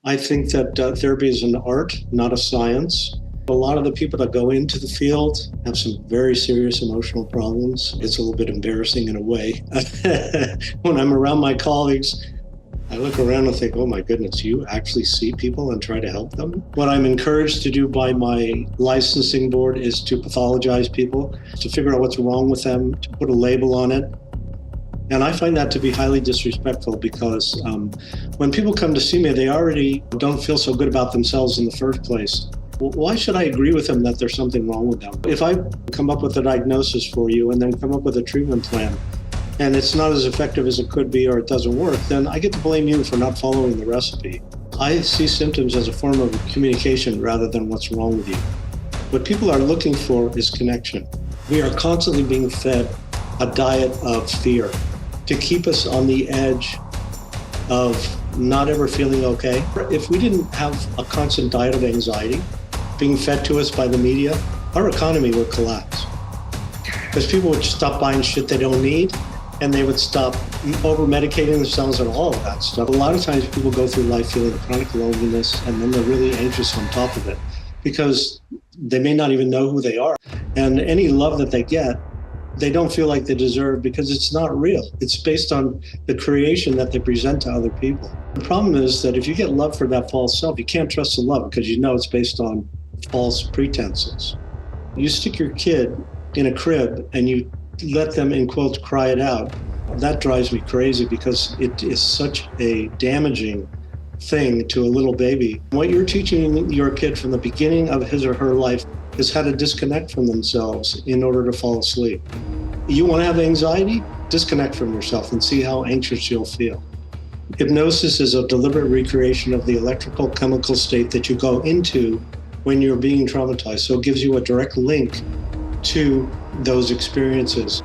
I think that therapy is an art, not a science. A lot of the people that go into the field have some very serious emotional problems. It's a little bit embarrassing in a way. When I'm around my colleagues, I look around and think, oh my goodness, you actually see people and try to help them? What I'm encouraged to do by my licensing board is to pathologize people, to figure out what's wrong with them, to put a label on it. And I find that to be highly disrespectful because when people come to see me, they already don't feel so good about themselves in the first place. Why should I agree with them that there's something wrong with them? If I come up with a diagnosis for you and then come up with a treatment plan, and it's not as effective as it could be or it doesn't work, then I get to blame you for not following the recipe. I see symptoms as a form of communication rather than what's wrong with you. What people are looking for is connection. We are constantly being fed a diet of fear to keep us on the edge of not ever feeling okay. If we didn't have a constant diet of anxiety being fed to us by the media, our economy would collapse. Because people would stop buying shit they don't need, and they would stop over-medicating themselves and all of that stuff. A lot of times people go through life feeling chronic loneliness, and then they're really anxious on top of it because they may not even know who they are. And any love that they get, they don't feel like they deserve because it's not real. It's based on the creation that they present to other people. The problem is that if you get love for that false self, you can't trust the love because you know it's based on false pretenses. You stick your kid in a crib and you let them, in quotes, cry it out. That drives me crazy because it is such a damaging thing to a little baby. What you're teaching your kid from the beginning of his or her life is how to disconnect from themselves in order to fall asleep. You want to have anxiety? Disconnect from yourself and see how anxious you'll feel. Hypnosis is a deliberate recreation of the electrical chemical state that you go into when you're being traumatized. So it gives you a direct link to those experiences.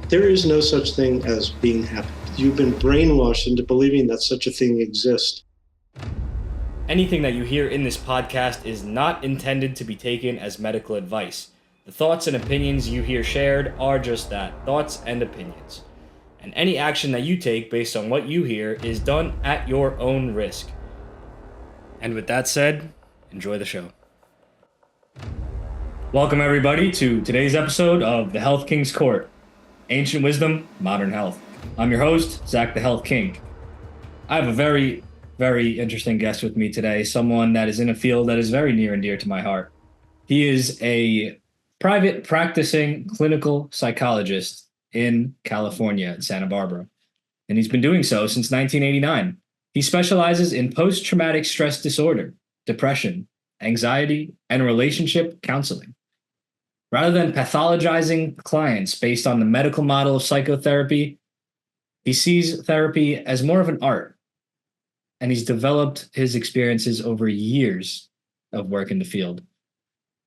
There is no such thing as being happy. You've been brainwashed into believing that such a thing exists. Anything that you hear in this podcast is not intended to be taken as medical advice. The thoughts and opinions you hear shared are just that, thoughts and opinions. And any action that you take based on what you hear is done at your own risk. And with that said, enjoy the show. Welcome everybody to today's episode of The Health King's Court, Ancient Wisdom, Modern Health. I'm your host, Zach the Health King. I have a very interesting guest with me today, someone that is in a field that is very near and dear to my heart. He is a private practicing clinical psychologist in California at Santa Barbara, and he's been doing so since 1989. He specializes in post-traumatic stress disorder, depression, anxiety, and relationship counseling. Rather than pathologizing clients based on the medical model of psychotherapy, he sees therapy as more of an art. And he's developed his experiences over years of work in the field.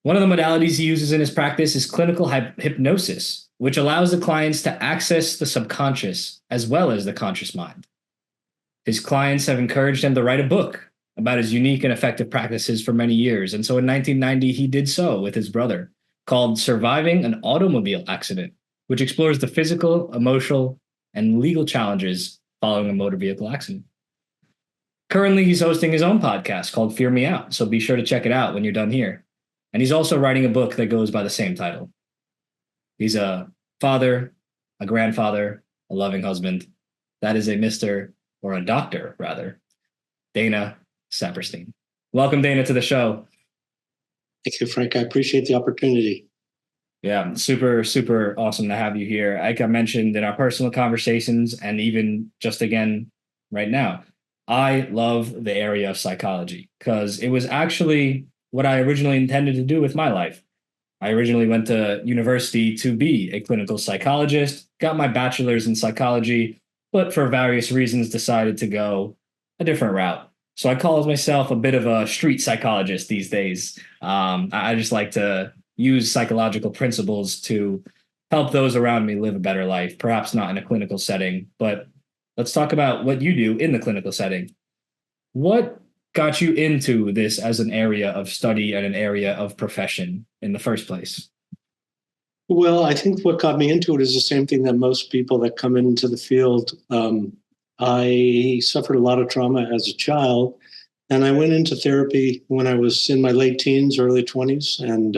One of the modalities he uses in his practice is clinical hypnosis, which allows the clients to access the subconscious as well as the conscious mind. His clients have encouraged him to write a book about his unique and effective practices for many years. And so in 1990, he did so with his brother, called Surviving an Automobile Accident, which explores the physical, emotional, and legal challenges following a motor vehicle accident. Currently, he's hosting his own podcast called Fear Me Out, so be sure to check it out when you're done here. And he's also writing a book that goes by the same title. He's a father, a grandfather, a loving husband. That is a Mr. or a doctor, rather, Dana Saperstein. Welcome, Dana, to the show. Thank you, Frank. I appreciate the opportunity. Yeah, super awesome to have you here. Like I mentioned in our personal conversations, and even just again right now, I love the area of psychology because it was actually what I originally intended to do with my life. I originally went to university to be a clinical psychologist, got my bachelor's in psychology, but for various reasons decided to go a different route. So I call myself a bit of a street psychologist these days. I just like to use psychological principles to help those around me live a better life, perhaps not in a clinical setting, but let's talk about what you do in the clinical setting. What got you into this as an area of study and an area of profession in the first place? Well, I think what got me into it is the same thing that most people that come into the field. I suffered a lot of trauma as a child, And I went into therapy when I was in my late teens, early 20s, and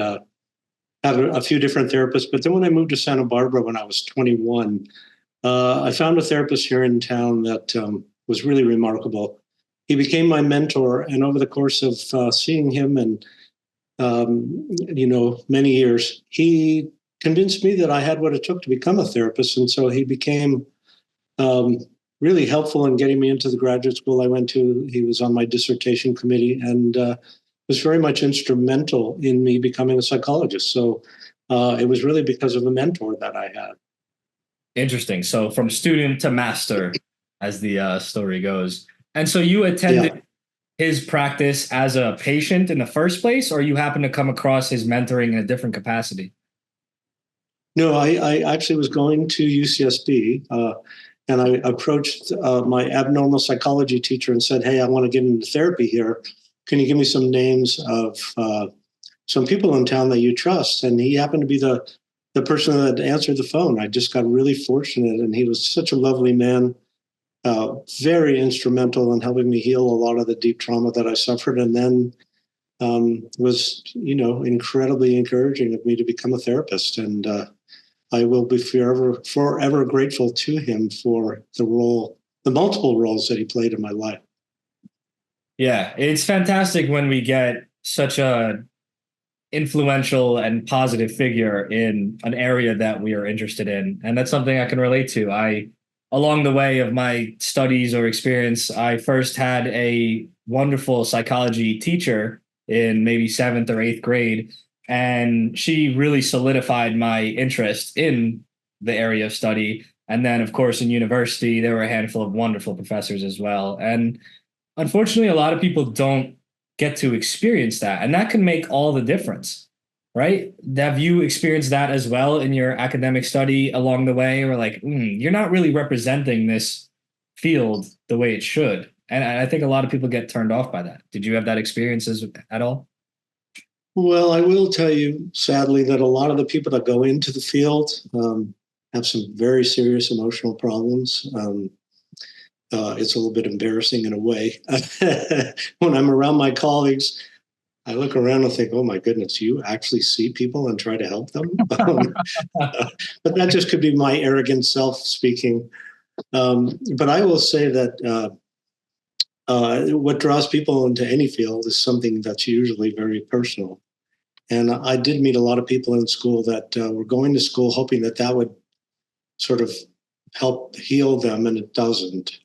had a few different therapists. But then when I moved to Santa Barbara when I was 21, I found a therapist here in town that was really remarkable. He became my mentor, and over the course of seeing him and many years, he convinced me that I had what it took to become a therapist, and so he became um, really helpful in getting me into the graduate school I went to. He was on my dissertation committee and was very much instrumental in me becoming a psychologist. So it was really because of a mentor that I had. Interesting. So from student to master, as the story goes. And so you Yeah. attended his practice as a patient in the first place, or you happened to come across his mentoring in a different capacity? No, I actually was going to UCSB, and I approached my abnormal psychology teacher and said, "Hey, I want to get into therapy here. Can you give me some names of some people in town that you trust?" And he happened to be the person that answered the phone. I just got really fortunate, and he was such a lovely man, very instrumental in helping me heal a lot of the deep trauma that I suffered, and then was incredibly encouraging of me to become a therapist. And I will be forever grateful to him for the multiple roles that he played in my life. Yeah, it's fantastic when we get such a influential and positive figure in an area that we are interested in. And that's something I can relate to. Along the way of my studies or experience, I first had a wonderful psychology teacher in maybe seventh or eighth grade. And she really solidified my interest in the area of study. And then, of course, in university, there were a handful of wonderful professors as well. And unfortunately, a lot of people don't get to experience that, and that can make all the difference, right? Have you experienced that as well in your academic study along the way, or like, you're not really representing this field the way it should? And I think a lot of people get turned off by that. Did you have that experiences at all? Well, I will tell you, sadly, that a lot of the people that go into the field have some very serious emotional problems. It's a little bit embarrassing in a way. When I'm around my colleagues, I look around and think, oh my goodness, you actually see people and try to help them? But that just could be my arrogant self speaking. But I will say that what draws people into any field is something that's usually very personal. And I did meet a lot of people in school that were going to school hoping that that would sort of help heal them, and it doesn't.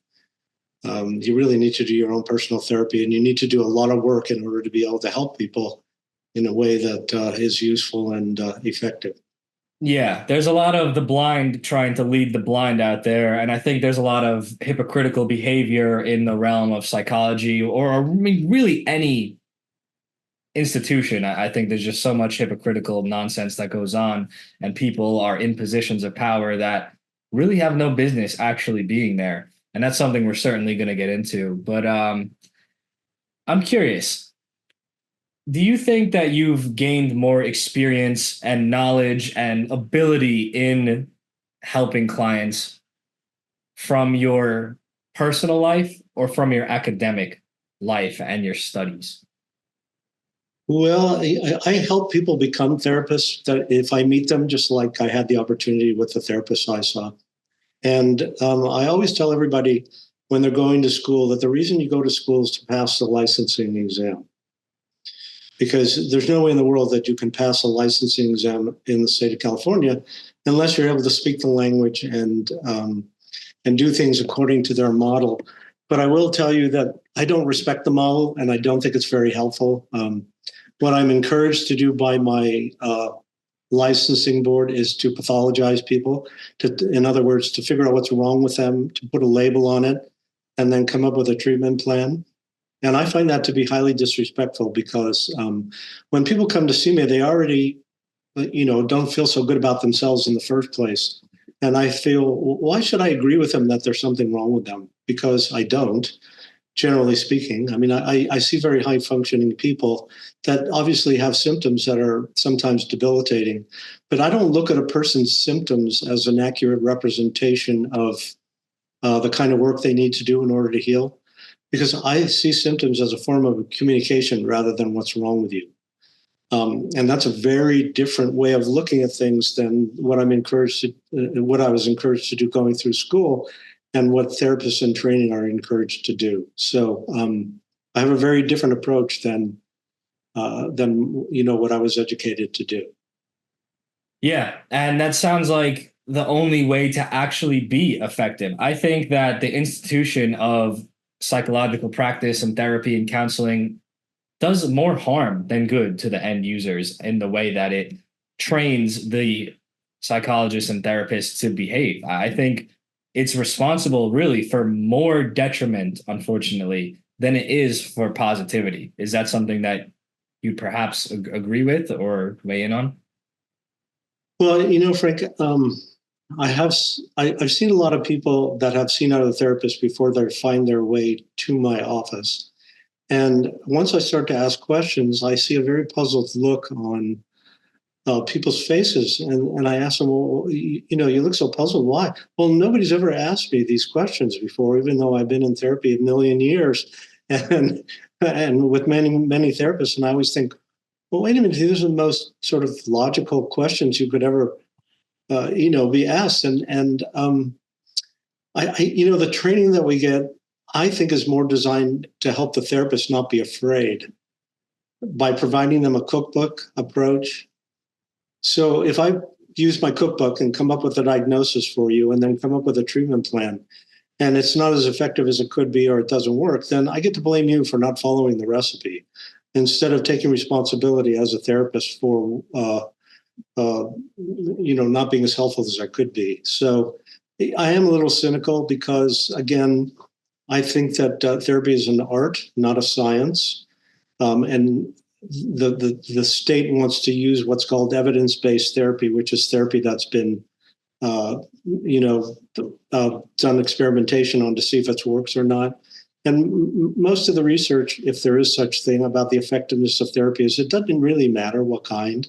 You really need to do your own personal therapy, and you need to do a lot of work in order to be able to help people in a way that is useful and effective. Yeah, there's a lot of the blind trying to lead the blind out there. And I think there's a lot of hypocritical behavior in the realm of psychology or I mean, really any institution. I think there's just so much hypocritical nonsense that goes on, and people are in positions of power that really have no business actually being there. And that's something we're certainly going to get into. But I'm curious, do you think that you've gained more experience and knowledge and ability in helping clients from your personal life or from your academic life and your studies? Well, I help people become therapists that if I meet them, just like I had the opportunity with the therapist I saw. And I always tell everybody when they're going to school that the reason you go to school is to pass the licensing exam. Because there's no way in the world that you can pass a licensing exam in the state of California unless you're able to speak the language and do things according to their model. But I will tell you that I don't respect the model, and I don't think it's very helpful. What I'm encouraged to do by my licensing board is to pathologize people, in other words, to figure out what's wrong with them, to put a label on it, and then come up with a treatment plan. And I find that to be highly disrespectful because when people come to see me, they already, don't feel so good about themselves in the first place. And I feel, why should I agree with them that there's something wrong with them? Because I don't, generally speaking. I mean, I see very high functioning people that obviously have symptoms that are sometimes debilitating, but I don't look at a person's symptoms as an accurate representation of the kind of work they need to do in order to heal. because I see symptoms as a form of communication rather than what's wrong with you. And that's a very different way of looking at things than what what I was encouraged to do going through school, and what therapists in training are encouraged to do. So I have a very different approach than what I was educated to do. Yeah, and that sounds like the only way to actually be effective. I think that the institution of psychological practice and therapy and counseling does more harm than good to the end users in the way that it trains the psychologists and therapists to behave. I think it's responsible really for more detriment, unfortunately, than it is for positivity. Is that something that you perhaps agree with or weigh in on? Well, Frank, I've seen a lot of people that have seen other therapists before they find their way to my office. And once I start to ask questions, I see a very puzzled look on people's faces. And I ask them, well, you look so puzzled. Why? Well, nobody's ever asked me these questions before, even though I've been in therapy a million years and, and with many, many therapists. And I always think, well, wait a minute, these are the most sort of logical questions you could ever, be asked. The training that we get, I think, is more designed to help the therapist not be afraid by providing them a cookbook approach. So if I use my cookbook and come up with a diagnosis for you and then come up with a treatment plan, and it's not as effective as it could be or it doesn't work, then I get to blame you for not following the recipe instead of taking responsibility as a therapist for not being as helpful as I could be. So I am a little cynical because, again, I think that therapy is an art, not a science. And the state wants to use what's called evidence-based therapy, which is therapy that's been, done experimentation on to see if it works or not. And most of the research, if there is such thing about the effectiveness of therapy, is it doesn't really matter what kind.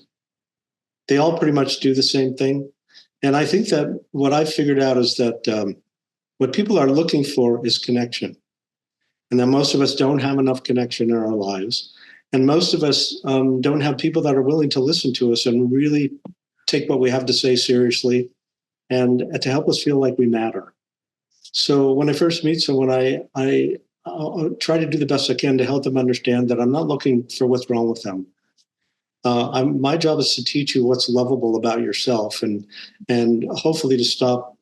They all pretty much do the same thing. And I think that what I've figured out is that what people are looking for is connection. And that most of us don't have enough connection in our lives. And most of us don't have people that are willing to listen to us and really take what we have to say seriously and to help us feel like we matter. So when I first meet someone, I'll try to do the best I can to help them understand that I'm not looking for what's wrong with them. My job is to teach you what's lovable about yourself and hopefully to stop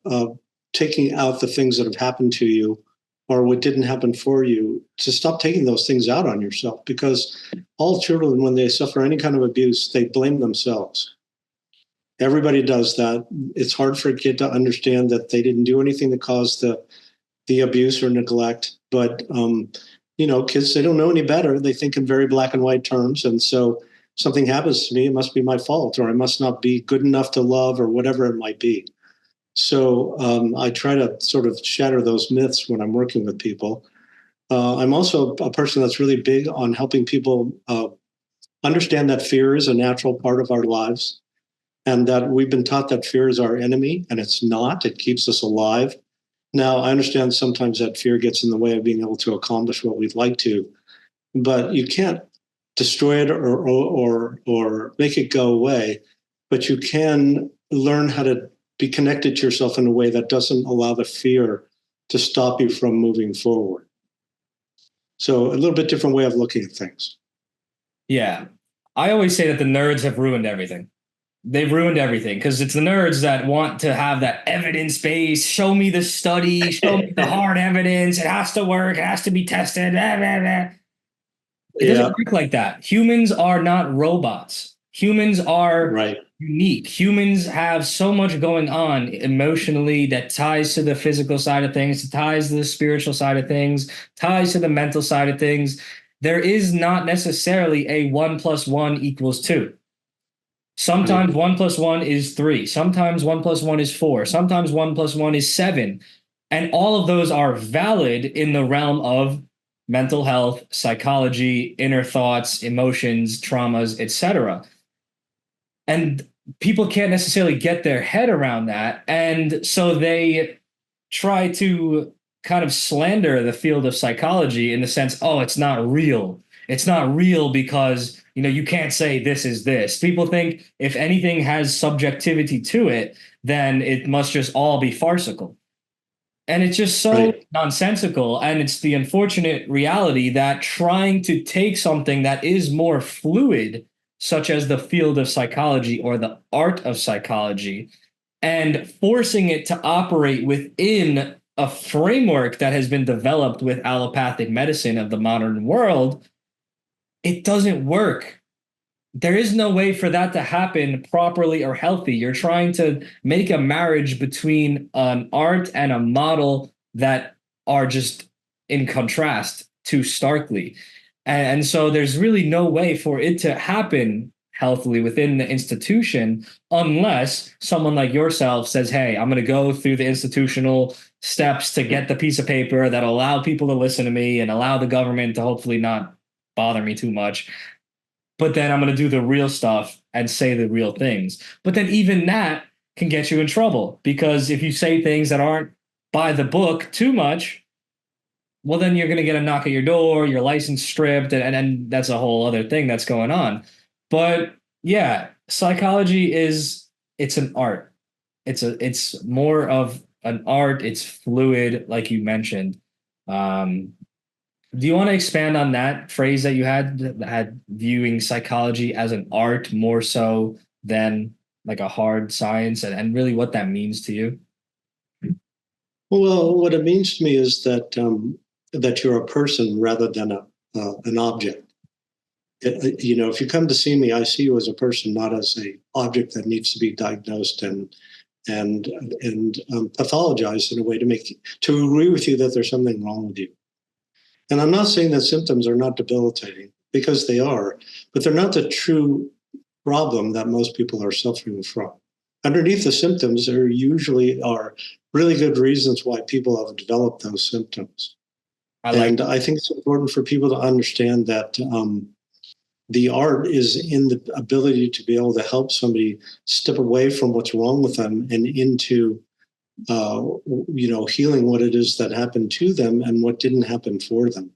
taking out the things that have happened to you or what didn't happen for you, to stop taking those things out on yourself, because all children, when they suffer any kind of abuse, they blame themselves. Everybody does that. It's hard for a kid to understand that they didn't do anything that caused the abuse or neglect. But, kids, they don't know any better. They think in very black and white terms. And so something happens to me, it must be my fault, or I must not be good enough to love, or whatever it might be. So I try to sort of shatter those myths when I'm working with people. I'm also a person that's really big on helping people understand that fear is a natural part of our lives, and that we've been taught that fear is our enemy, and it's not. It keeps us alive. Now, I understand sometimes that fear gets in the way of being able to accomplish what we'd like to, but you can't destroy it or make it go away, but you can learn how to be connected to yourself in a way that doesn't allow the fear to stop you from moving forward. So a little bit different way of looking at things. Yeah. I always say that the nerds have ruined everything. They've ruined everything because it's the nerds that want to have that evidence base. Show me the study, show me the hard evidence. It has to work. It has to be tested. Blah, blah, blah. It doesn't work like that. Humans are not robots. Humans are unique. Humans have so much going on emotionally that ties to the physical side of things, ties to the spiritual side of things, ties to the mental side of things. There is not necessarily a 1 + 1 = 2. Sometimes 1 + 1 is 3. Sometimes 1 + 1 is 4. Sometimes 1 + 1 is 7. And all of those are valid in the realm of mental health, psychology, inner thoughts, emotions, traumas, etc. And people can't necessarily get their head around that. And so they try to kind of slander the field of psychology in the sense, oh, it's not real. It's not real because, you can't say this is this. People think if anything has subjectivity to it, then it must just all be farcical. And it's just so Right. nonsensical. And it's the unfortunate reality that trying to take something that is more fluid, such as the field of psychology or the art of psychology, and forcing it to operate within a framework that has been developed with allopathic medicine of the modern world, it doesn't work. There is no way for that to happen properly or healthy. You're trying to make a marriage between an art and a model that are just in contrast too starkly. And so there's really no way for it to happen healthily within the institution unless someone like yourself says, hey, I'm going to go through the institutional steps to get the piece of paper that allow people to listen to me and allow the government to hopefully not bother me too much, but then I'm going to do the real stuff and say the real things. But then even that can get you in trouble because if you say things that aren't by the book too much, well, then you're going to get a knock at your door, your license stripped, and that's a whole other thing that's going on. But yeah, psychology it's an art. It's more of an art. It's fluid, like you mentioned. Um, do you want to expand on that phrase that you had viewing psychology as an art more so than like a hard science and really what that means to you? Well, what it means to me is that you're a person rather than an object. If you come to see me, I see you as a person, not as a object that needs to be diagnosed and pathologized in a way to agree with you that there's something wrong with you. And I'm not saying that symptoms are not debilitating because they are, but they're not the true problem that most people are suffering from. Underneath the symptoms, there usually are really good reasons why people have developed those symptoms. I like And I think it's important for people to understand that the art is in the ability to be able to help somebody step away from what's wrong with them and into healing what it is that happened to them and what didn't happen for them.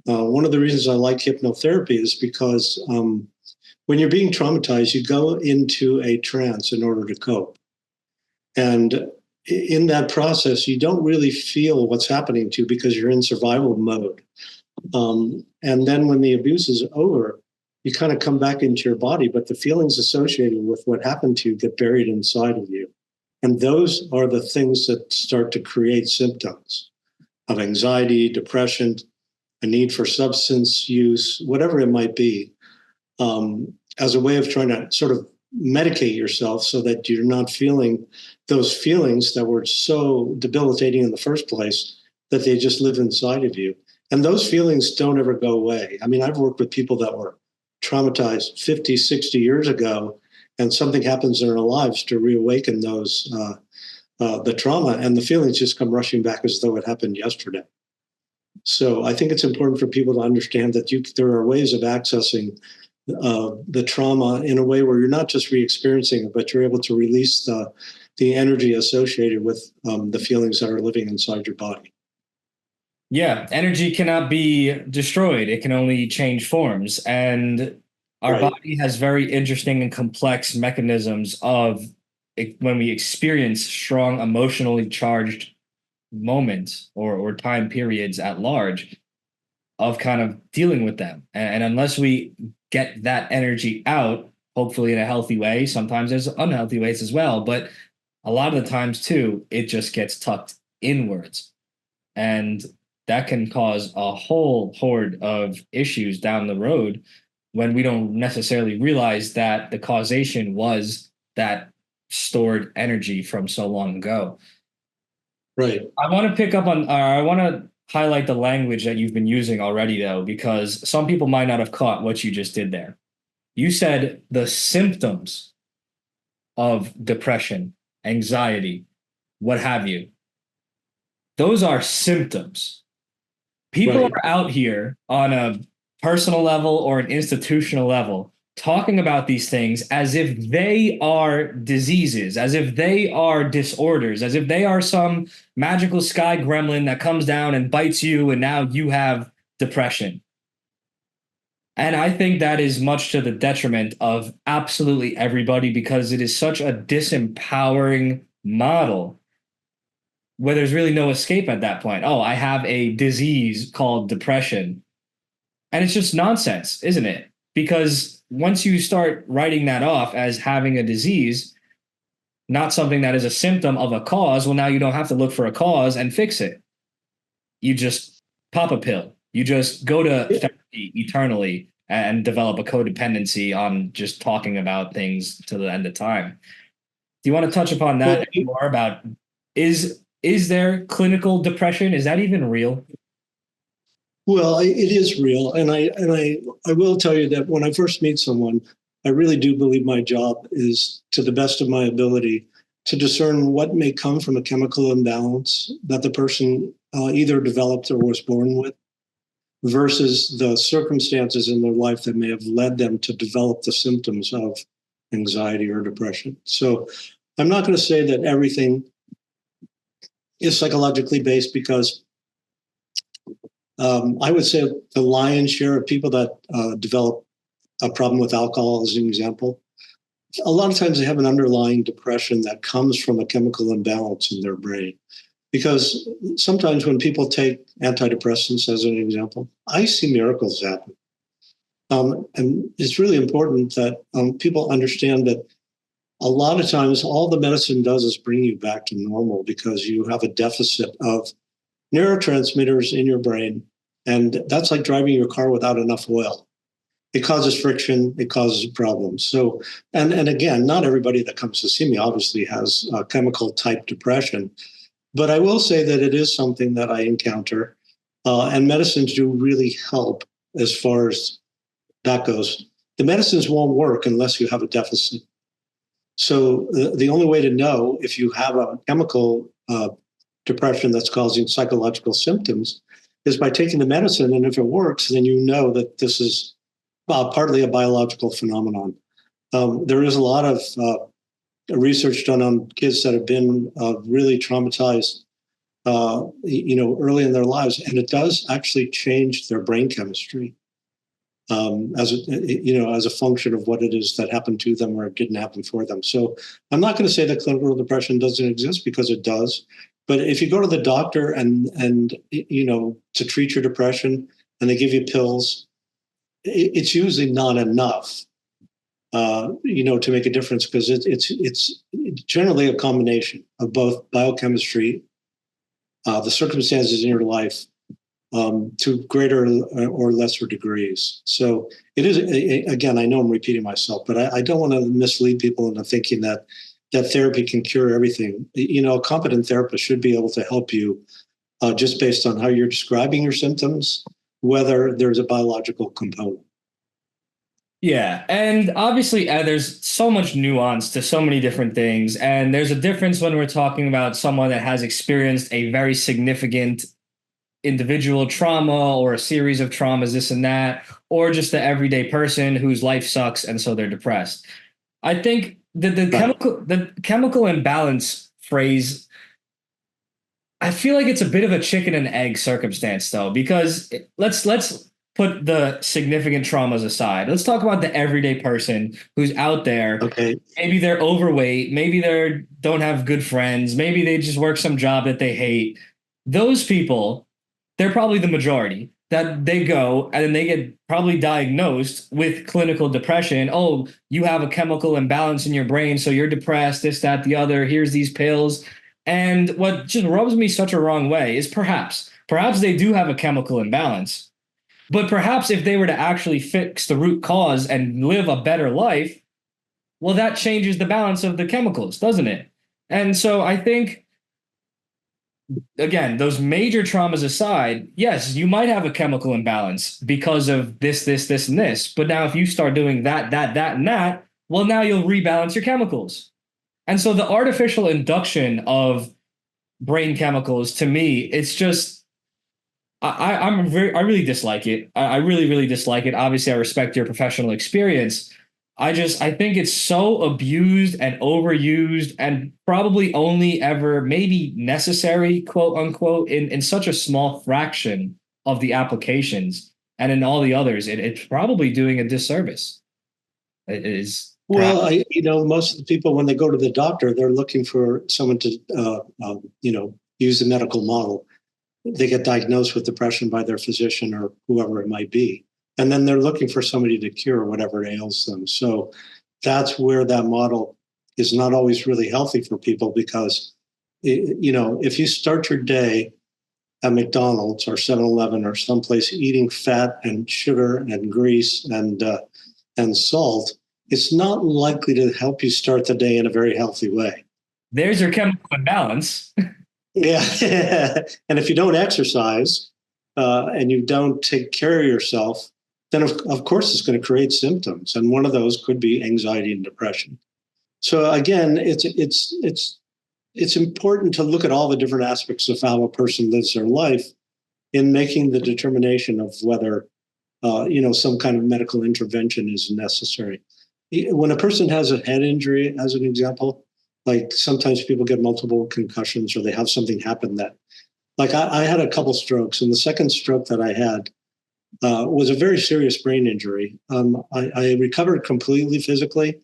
One of the reasons I like hypnotherapy is because when you're being traumatized, you go into a trance in order to cope. And in that process, you don't really feel what's happening to you because you're in survival mode. And then when the abuse is over, you kind of come back into your body, but the feelings associated with what happened to you get buried inside of you. And those are the things that start to create symptoms of anxiety, depression, a need for substance use, whatever it might be, as a way of trying to sort of medicate yourself so that you're not feeling those feelings that were so debilitating in the first place that they just live inside of you. And those feelings don't ever go away. I mean, I've worked with people that were traumatized 50, 60 years ago, and something happens in their lives to reawaken the trauma, and the feelings just come rushing back as though it happened yesterday. So I think it's important for people to understand that there are ways of accessing the trauma in a way where you're not just re-experiencing it, but you're able to release the energy associated with the feelings that are living inside your body. Yeah, energy cannot be destroyed. It can only change forms. And our Right. body has very interesting and complex mechanisms of when we experience strong emotionally charged moments or time periods at large of kind of dealing with them. And unless we get that energy out, hopefully in a healthy way, sometimes there's unhealthy ways as well. But a lot of the times too, it just gets tucked inwards. And that can cause a whole horde of issues down the road when we don't necessarily realize that the causation was that stored energy from so long ago. Right. I want to pick up on, I want to highlight the language that you've been using already, though, because some people might not have caught what you just did there. You said the symptoms of depression, anxiety, what have you. Those are symptoms. People Right. are out here on a personal level or an institutional level talking about these things as if they are diseases, as if they are disorders, as if they are some magical sky gremlin that comes down and bites you, and now you have depression. And I think that is much to the detriment of absolutely everybody because it is such a disempowering model where there's really no escape at that point. Oh, I have a disease called depression. And it's just nonsense, isn't it? Because once you start writing that off as having a disease, not something that is a symptom of a cause, well, now you don't have to look for a cause and fix it. You just pop a pill. You just go to therapy eternally and develop a codependency on just talking about things to the end of time. Do you want to touch upon Well, that more about is there clinical depression? Is that even real? it is real, and I will tell you that when I first meet someone, I really do believe my job is, to the best of my ability, to discern what may come from a chemical imbalance that the person either developed or was born with, versus the circumstances in their life that may have led them to develop the symptoms of anxiety or depression. So I'm not going to say that everything is psychologically based because I would say the lion's share of people that develop a problem with alcohol, as an example, a lot of times they have an underlying depression that comes from a chemical imbalance in their brain. Because sometimes when people take antidepressants, as an example, I see miracles happen. And it's really important that people understand that a lot of times all the medicine does is bring you back to normal because you have a deficit of neurotransmitters in your brain. And that's like driving your car without enough oil. It causes friction, it causes problems. So, and again, not everybody that comes to see me obviously has chemical type depression, but I will say that it is something that I encounter, and medicines do really help as far as that goes. The medicines won't work unless you have a deficit. So the only way to know if you have a chemical depression that's causing psychological symptoms is by taking the medicine. And if it works, then you know that this is partly a biological phenomenon. There is a lot of research done on kids that have been really traumatized, early in their lives, and it does actually change their brain chemistry as a function of what it is that happened to them or it didn't happen for them. So I'm not going to say that clinical depression doesn't exist because it does. But if you go to the doctor and to treat your depression and they give you pills, it's usually not enough, to make a difference because it's generally a combination of both biochemistry, the circumstances in your life, to greater or lesser degrees. So it is, again, I know I'm repeating myself, but I don't want to mislead people into thinking that therapy can cure everything. A competent therapist should be able to help you just based on how you're describing your symptoms, whether there's a biological component. Yeah, and obviously there's so much nuance to so many different things, and there's a difference when we're talking about someone that has experienced a very significant individual trauma or a series of traumas, this and that, or just the everyday person whose life sucks and so they're depressed. I think that the chemical imbalance phrase, I feel like it's a bit of a chicken and egg circumstance though, because let's put the significant traumas aside. Let's talk about the everyday person who's out there. Okay. Maybe they're overweight, maybe they don't have good friends, maybe they just work some job that they hate. Those people, they're probably the majority that they go and then they get probably diagnosed with clinical depression. Oh, you have a chemical imbalance in your brain, so you're depressed, this, that, the other. Here's these pills. And what just rubs me such a wrong way is perhaps they do have a chemical imbalance, but perhaps if they were to actually fix the root cause and live a better life, well, that changes the balance of the chemicals, doesn't it? And so I think, again, those major traumas aside, yes, you might have a chemical imbalance because of this, and this. But now if you start doing that, and that, well, now you'll rebalance your chemicals. And so the artificial induction of brain chemicals, to me, it's just, I really dislike it. I really, really dislike it. Obviously, I respect your professional experience, I think it's so abused and overused and probably only ever maybe necessary, quote unquote, in such a small fraction of the applications. And in all the others, it's probably doing a disservice. It is Well, perhaps. most of the people, when they go to the doctor, they're looking for someone to, use the medical model. They get diagnosed with depression by their physician or whoever it might be. And then they're looking for somebody to cure whatever ails them. So that's where that model is not always really healthy for people because, if you start your day at McDonald's or 7-Eleven or someplace eating fat and sugar and grease and salt, it's not likely to help you start the day in a very healthy way. There's your chemical imbalance. Yeah. And if you don't exercise and you don't take care of yourself, then of course it's going to create symptoms. And one of those could be anxiety and depression. So again, it's important to look at all the different aspects of how a person lives their life in making the determination of whether some kind of medical intervention is necessary. When a person has a head injury, as an example, like sometimes people get multiple concussions or they have something happen that, like I had a couple strokes, and the second stroke that I had was a very serious brain injury. I recovered completely physically.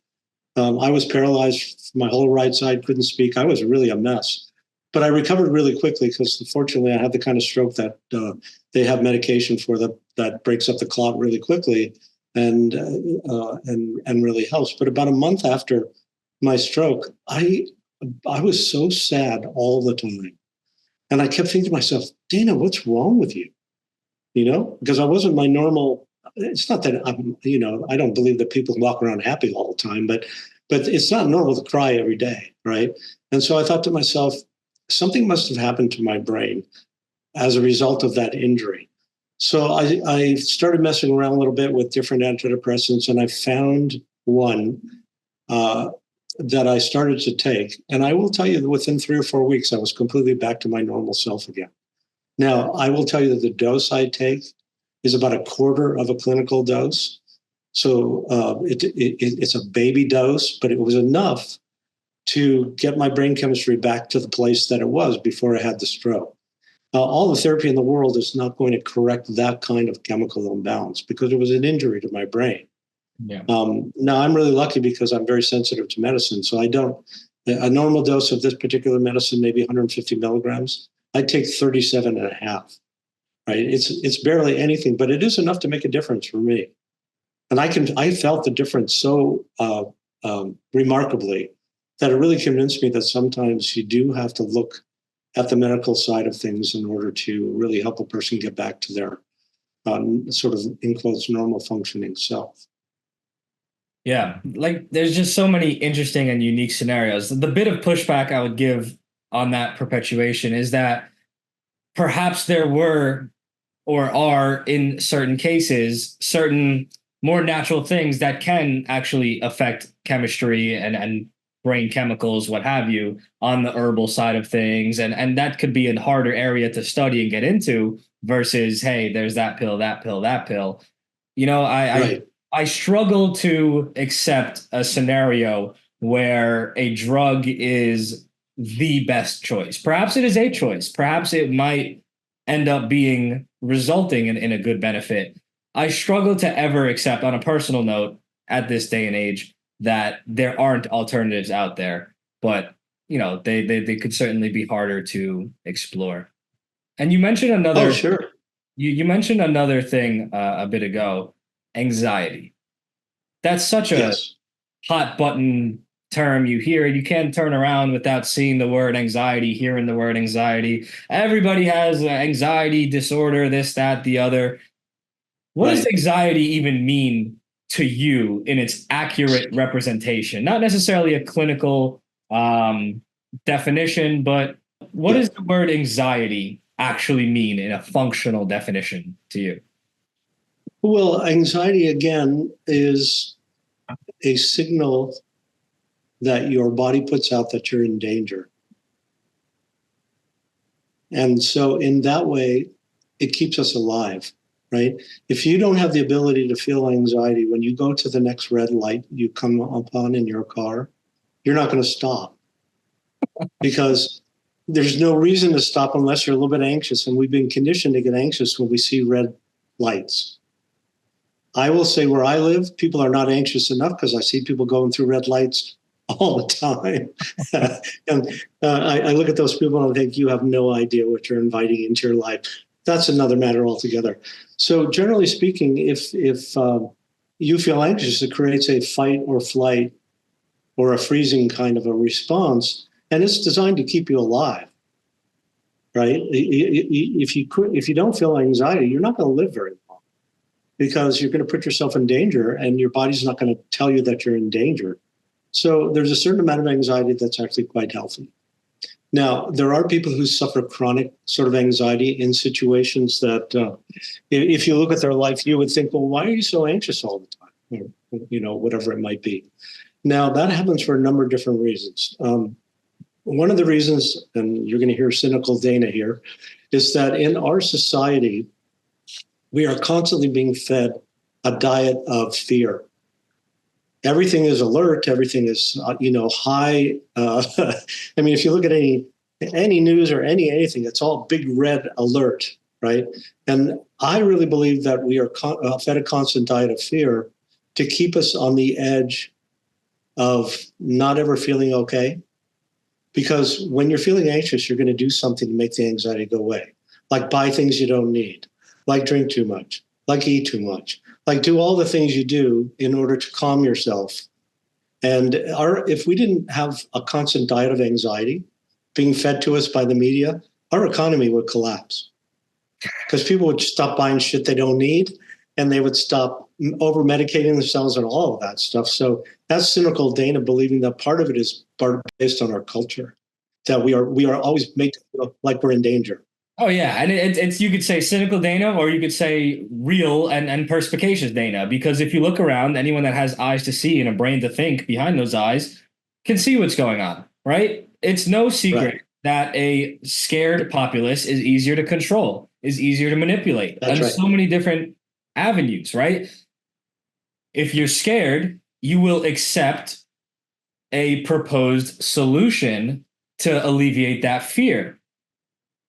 I was paralyzed. My whole right side, couldn't speak. I was really a mess. But I recovered really quickly because fortunately I had the kind of stroke that they have medication for that breaks up the clot really quickly and really helps. But about a month after my stroke, I was so sad all the time. And I kept thinking to myself, Dana, what's wrong with you? Because I wasn't my normal. It's not that I don't believe that people walk around happy all the time, but it's not normal to cry every day, right? And so I thought to myself, something must have happened to my brain as a result of that injury. So I started messing around a little bit with different antidepressants, and I found one that I started to take. And I will tell you that within 3 or 4 weeks, I was completely back to my normal self again. Now, I will tell you that the dose I take is about a quarter of a clinical dose. So it's a baby dose, but it was enough to get my brain chemistry back to the place that it was before I had the stroke. All the therapy in the world is not going to correct that kind of chemical imbalance because it was an injury to my brain. Yeah. Now, I'm really lucky because I'm very sensitive to medicine. So a normal dose of this particular medicine, maybe 150 milligrams, I take 37 and a half, right? It's barely anything, but it is enough to make a difference for me. And I felt the difference so remarkably that it really convinced me that sometimes you do have to look at the medical side of things in order to really help a person get back to their sort of, in quotes, normal functioning self. Yeah, like there's just so many interesting and unique scenarios. The bit of pushback I would give on that perpetuation is that perhaps there were or are in certain cases certain more natural things that can actually affect chemistry and brain chemicals, what have you, on the herbal side of things. And that could be a harder area to study and get into versus, hey, there's that pill, that pill, that pill. You know, Right. I struggle to accept a scenario where a drug is the best choice. Perhaps it is a choice. Perhaps it might end up being resulting in a good benefit. I struggle to ever accept, on a personal note, at this day and age, that there aren't alternatives out there. But they could certainly be harder to explore. And you mentioned Oh, another sure. you mentioned another thing a bit ago, anxiety. That's such a Yes. hot button term. You hear it, you can't turn around without seeing the word anxiety, hearing the word anxiety. Everybody has anxiety disorder, this, that, the other. What does Right. anxiety even mean to you in its accurate representation? Not necessarily a clinical definition, but what Yeah. does the word anxiety actually mean in a functional definition to you? Well, anxiety, again, is a signal that your body puts out that you're in danger. And so, in that way, it keeps us alive. right? If you don't have the ability to feel anxiety when you go to the next red light you come upon in your car, you're not going to stop because there's no reason to stop unless you're a little bit anxious. And we've been conditioned to get anxious when we see red lights. I will say where I live, people are not anxious enough because I see people going through red lights all the time. And I look at those people and I think, you have no idea what you're inviting into your life. That's another matter altogether. So generally speaking, if you feel anxious, it creates a fight or flight or a freezing kind of a response, and it's designed to keep you alive, right? If you don't feel anxiety, you're not going to live very long because you're going to put yourself in danger, and your body's not going to tell you that you're in danger. So there's a certain amount of anxiety that's actually quite healthy. Now, there are people who suffer chronic sort of anxiety in situations that, if you look at their life, you would think, well, why are you so anxious all the time? Or, whatever it might be. Now, that happens for a number of different reasons. One of the reasons, and you're going to hear cynical Dana here, is that in our society, we are constantly being fed a diet of fear. Everything is alert. Everything is, high. I mean, if you look at any news or anything, it's all big red alert, right? And I really believe that we are fed a constant diet of fear to keep us on the edge of not ever feeling okay. Because when you're feeling anxious, you're going to do something to make the anxiety go away, like buy things you don't need, like drink too much, like eat too much, like do all the things you do in order to calm yourself. And if we didn't have a constant diet of anxiety being fed to us by the media, our economy would collapse because people would stop buying shit they don't need, and they would stop over medicating themselves and all of that stuff. So that's cynical Dana believing that part of it is based on our culture, that we are always made to feel like we're in danger. Oh yeah, and it's you could say cynical Dana, or you could say real and perspicacious Dana, because if you look around, anyone that has eyes to see and a brain to think behind those eyes can see what's going on, right? It's no secret Right. that a scared populace is easier to control, is easier to manipulate, That's and right. so many different avenues, right? If you're scared, you will accept a proposed solution to alleviate that fear.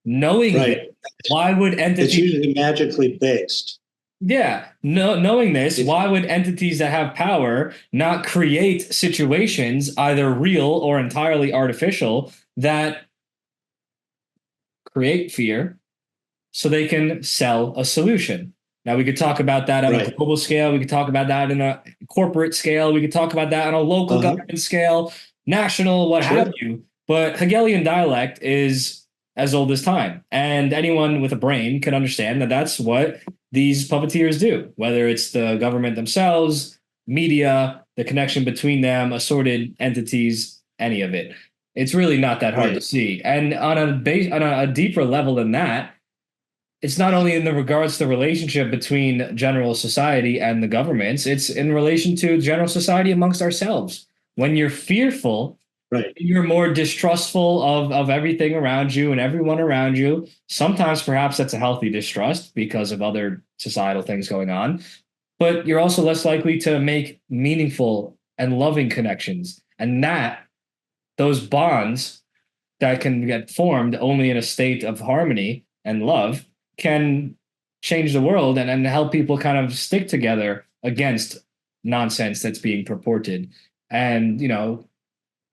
Knowing this, Right. why would It's entities, usually magically based. yeah, no, knowing this, If why would entities that have power not create situations, either real or entirely artificial, that create fear so they can sell a solution? Now, we could talk about that on a Right. global scale. We could talk about that in a corporate scale. We could talk about that on a local Uh-huh. government scale, national, what have Sure. you. But Hegelian dialect is as old as time. And anyone with a brain can understand that that's what these puppeteers do, whether it's the government themselves, media, the connection between them, assorted entities, any of it. It's really not that hard to Right. see. And on a deeper level than that, it's not only in the regards to the relationship between general society and the governments, it's in relation to general society amongst ourselves. When you're fearful, Right. you're more distrustful of everything around you and everyone around you. Sometimes perhaps that's a healthy distrust because of other societal things going on, but you're also less likely to make meaningful and loving connections. And that those bonds that can get formed only in a state of harmony and love can change the world and help people kind of stick together against nonsense that's being purported. And,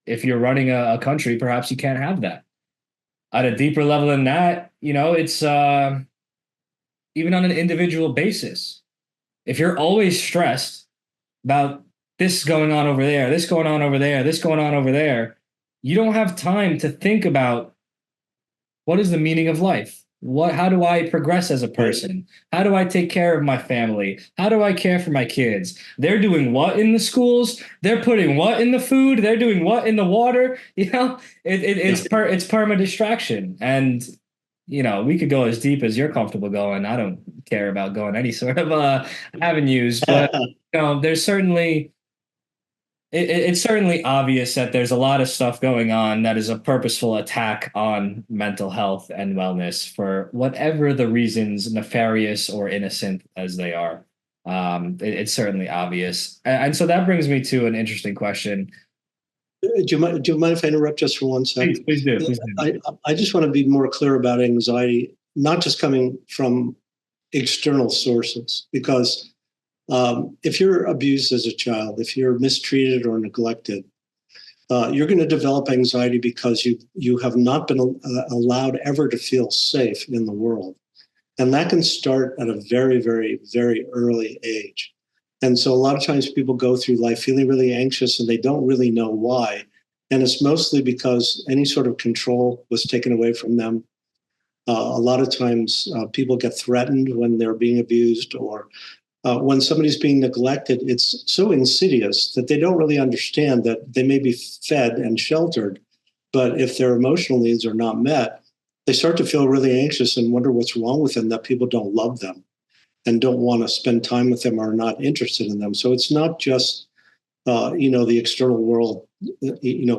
if you're running a country, perhaps you can't have that. At a deeper level than that, it's even on an individual basis. If you're always stressed about this going on over there, this going on over there, this going on over there, you don't have time to think about what is the meaning of life? How do I progress as a Right. person? How do I take care of my family? How do I care for my kids? They're doing what in the schools? They're putting what in the food? They're doing what in the water? Yeah. It's perma distraction. And we could go as deep as you're comfortable going. I don't care about going any sort of avenues, but there's certainly It's certainly obvious that there's a lot of stuff going on that is a purposeful attack on mental health and wellness for whatever the reasons, nefarious or innocent as they are. It's certainly obvious. And so that brings me to an interesting question. Do you mind if I interrupt just for one Please, second? please do. Please do. I just want to be more clear about anxiety, not just coming from external sources, because if you're abused as a child, if you're mistreated or neglected, you're going to develop anxiety because you have not been allowed ever to feel safe in the world. And that can start at a very, very, very early age. And so a lot of times people go through life feeling really anxious and they don't really know why. And it's mostly because any sort of control was taken away from them. A lot of times people get threatened when they're being abused, or when somebody's being neglected. It's so insidious that they don't really understand that they may be fed and sheltered, but if their emotional needs are not met, they start to feel really anxious and wonder what's wrong with them, that people don't love them and don't want to spend time with them or are not interested in them. So it's not just the external world,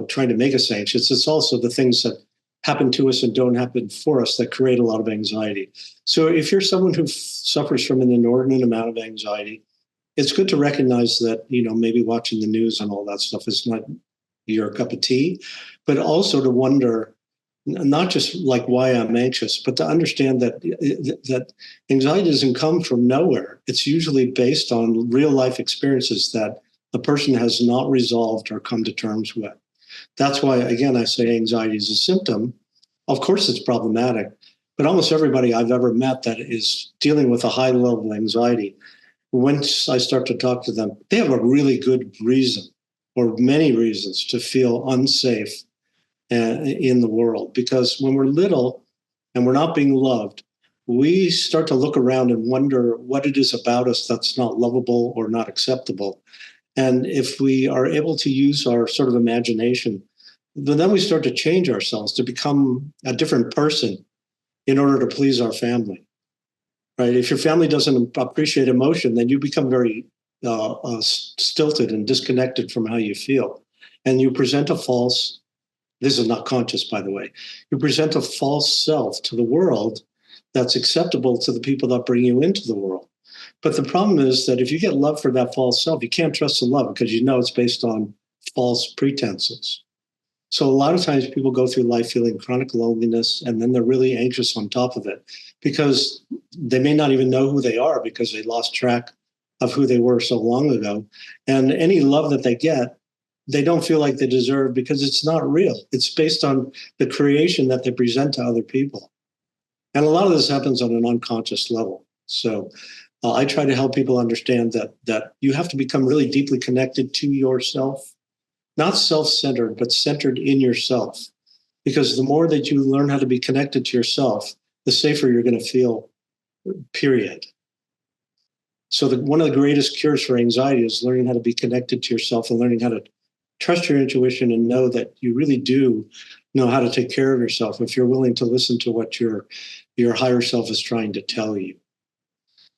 trying to make us anxious. It's also the things that happen to us and don't happen for us that create a lot of anxiety. So if you're someone who suffers from an inordinate amount of anxiety, it's good to recognize that, maybe watching the news and all that stuff is not your cup of tea, but also to wonder, not just like why I'm anxious, but to understand that anxiety doesn't come from nowhere. It's usually based on real life experiences that the person has not resolved or come to terms with. That's why, again, I say anxiety is a symptom. Of course, it's problematic, but almost everybody I've ever met that is dealing with a high level of anxiety, once I start to talk to them, they have a really good reason or many reasons to feel unsafe in the world. Because when we're little and we're not being loved, we start to look around and wonder what it is about us that's not lovable or not acceptable. And if we are able to use our sort of imagination, then we start to change ourselves to become a different person in order to please our family, right? If your family doesn't appreciate emotion, then you become very stilted and disconnected from how you feel. And you present a false, this is not conscious, by the way, you present a false self to the world that's acceptable to the people that bring you into the world. But the problem is that if you get love for that false self, you can't trust the love because it's based on false pretenses. So a lot of times people go through life feeling chronic loneliness, and then they're really anxious on top of it because they may not even know who they are because they lost track of who they were so long ago. And any love that they get, they don't feel like they deserve because it's not real. It's based on the creation that they present to other people. And a lot of this happens on an unconscious level. So I try to help people understand that you have to become really deeply connected to yourself, not self-centered, but centered in yourself. Because the more that you learn how to be connected to yourself, the safer you're going to feel, period. So one of the greatest cures for anxiety is learning how to be connected to yourself and learning how to trust your intuition and know that you really do know how to take care of yourself if you're willing to listen to what your higher self is trying to tell you.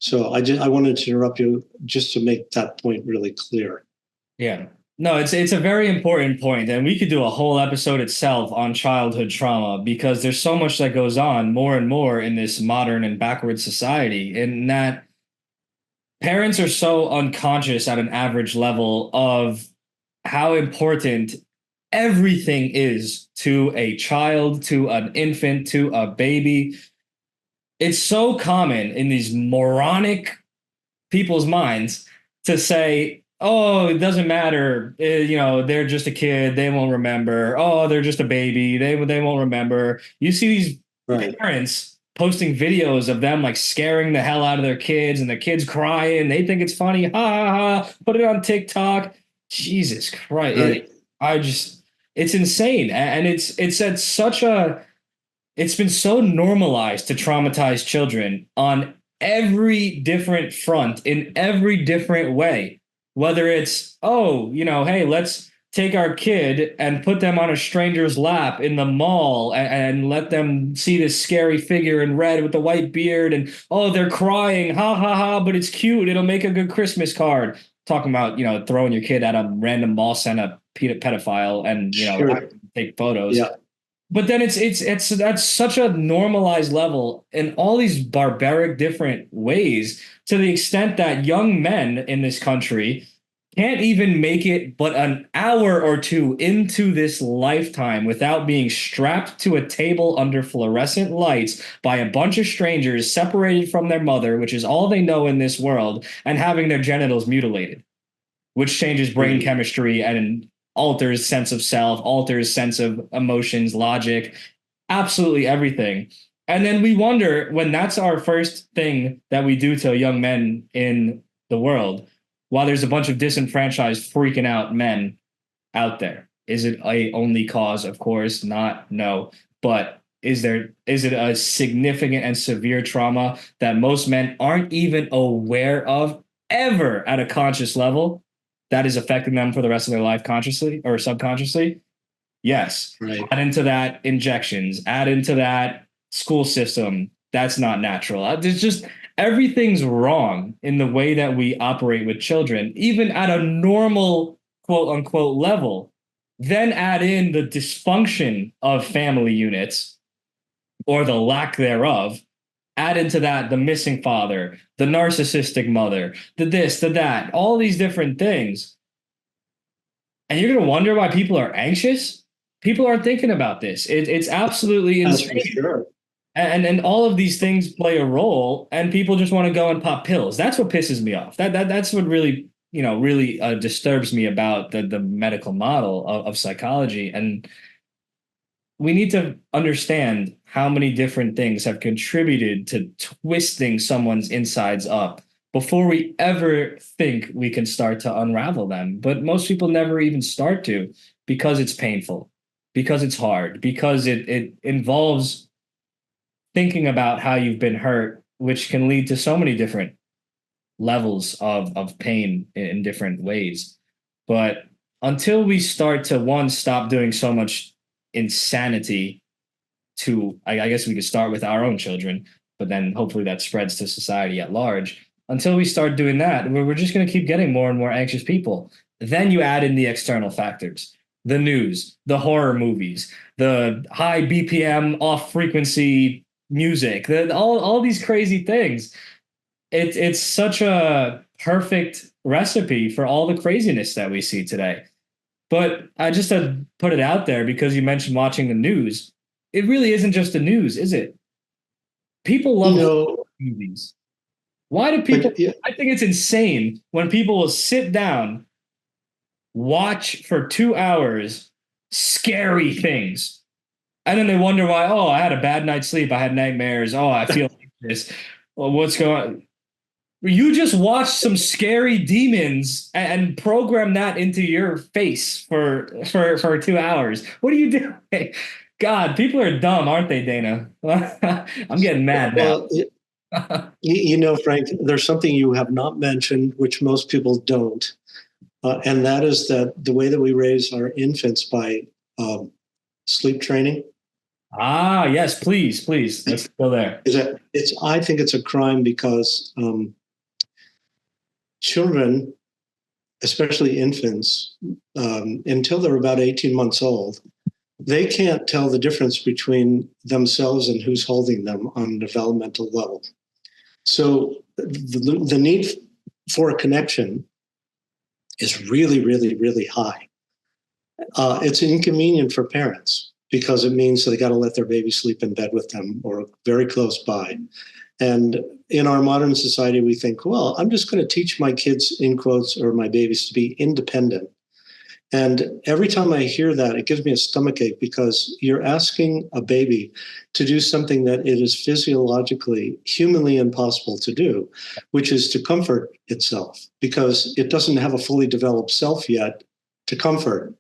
So I wanted to interrupt you just to make that point really clear. Yeah. No, it's a very important point, and we could do a whole episode itself on childhood trauma because there's so much that goes on more and more in this modern and backward society, and that parents are so unconscious at an average level of how important everything is to a child, to an infant, to a baby. It's so common in these moronic people's minds to say, oh, it doesn't matter. They're just a kid. They won't remember. Oh, they're just a baby. They won't remember. You see these Right. parents posting videos of them like scaring the hell out of their kids and the kids crying. They think it's funny. Ha ha ha. Put it on TikTok. Jesus Christ. Right. It's insane. And it's at such a, it's been so normalized to traumatize children on every different front in every different way. Whether it's, oh, hey, let's take our kid and put them on a stranger's lap in the mall and let them see this scary figure in red with the white beard and, oh, they're crying, ha ha ha, but it's cute. It'll make a good Christmas card. talking about, throwing your kid at a random mall center pedophile and, Sure. take photos. Yeah. But then it's that's such a normalized level in all these barbaric different ways, to the extent that young men in this country can't even make it but an hour or two into this lifetime without being strapped to a table under fluorescent lights by a bunch of strangers separated from their mother, which is all they know in this world, and having their genitals mutilated, which changes brain Mhm. chemistry and alters sense of self, alters sense of emotions, logic, absolutely everything. And then we wonder, when that's our first thing that we do to young men in the world, while there's a bunch of disenfranchised, freaking out men out there, is it a only cause? Of course not. No. But is it a significant and severe trauma that most men aren't even aware of ever at a conscious level, that is affecting them for the rest of their life, consciously or subconsciously? Yes. Right. Add into that injections, add into that school system. That's not natural. There's just everything's wrong in the way that we operate with children, even at a normal quote unquote level. Then add in the dysfunction of family units, or the lack thereof. Add into that the missing father, the narcissistic mother, the this, the that, all these different things. And you're going to wonder why people are anxious. People aren't thinking about this. It's absolutely That's for insane. sure. And all of these things play a role, and people just want to go and pop pills. That's what pisses me off. That's what really, really disturbs me about the medical model of psychology. And we need to understand how many different things have contributed to twisting someone's insides up before we ever think we can start to unravel them. But most people never even start to, because it's painful, because it's hard, because it involves thinking about how you've been hurt, which can lead to so many different levels of pain in different ways. But until we start to, one, stop doing so much insanity to, I guess we could start with our own children, but then hopefully that spreads to society at large. Until we start doing that, we're just going to keep getting more and more anxious people. Then you add in the external factors, the news, the horror movies, the high BPM off frequency music, all these crazy things. It's such a perfect recipe for all the craziness that we see today. But I just had to put it out there because you mentioned watching the news. It really isn't just the news, is it? People You love know, movies. Why do people? but yeah, I think it's insane when people will sit down, watch for 2 hours scary things, and then they wonder why. Oh, I had a bad night's sleep. I had nightmares. Oh, I feel like this. Well, what's going on? You just watched some scary demons and program that into your face for 2 hours. What are you doing? God, people are dumb, aren't they, Dana? I'm getting mad now. well, Frank, there's something you have not mentioned, which most people don't, and that is that the way that we raise our infants by sleep training Ah, yes, please, please. Let's go there. is that it's. I think it's a crime because children, especially infants, until they're about 18 months old, they can't tell the difference between themselves and who's holding them on a developmental level. So the need for a connection is really, really, really high. It's inconvenient for parents because it means they got to let their baby sleep in bed with them or very close by. And in our modern society, we think, well, I'm just going to teach my kids, in quotes, or my babies to be independent. And every time I hear that, it gives me a stomachache because you're asking a baby to do something that it is physiologically, humanly impossible to do, which is to comfort itself because it doesn't have a fully developed self yet to comfort.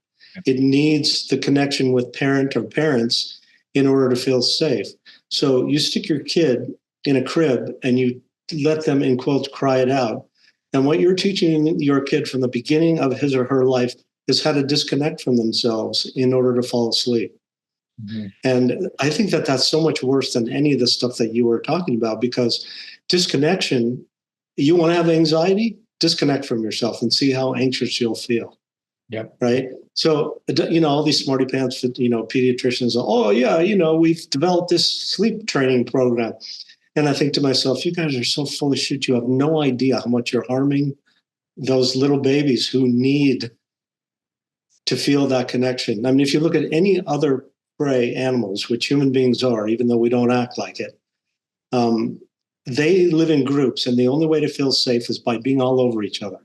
It needs the connection with parent or parents in order to feel safe. So you stick your kid in a crib and you let them, in quotes, cry it out. And what you're teaching your kid from the beginning of his or her life is how to disconnect from themselves in order to fall asleep. Mm-hmm. And I think that that's so much worse than any of the stuff that you were talking about, because disconnection, you want to have anxiety? disconnect from yourself and see how anxious you'll feel. Yep. Right. So, all these smarty pants, pediatricians, oh, yeah, we've developed this sleep training program. And I think to myself, you guys are so full of shit. You have no idea how much you're harming those little babies who need to feel that connection. I mean, if you look at any other prey animals, which human beings are, even though we don't act like it, they live in groups. And the only way to feel safe is by being all over each other.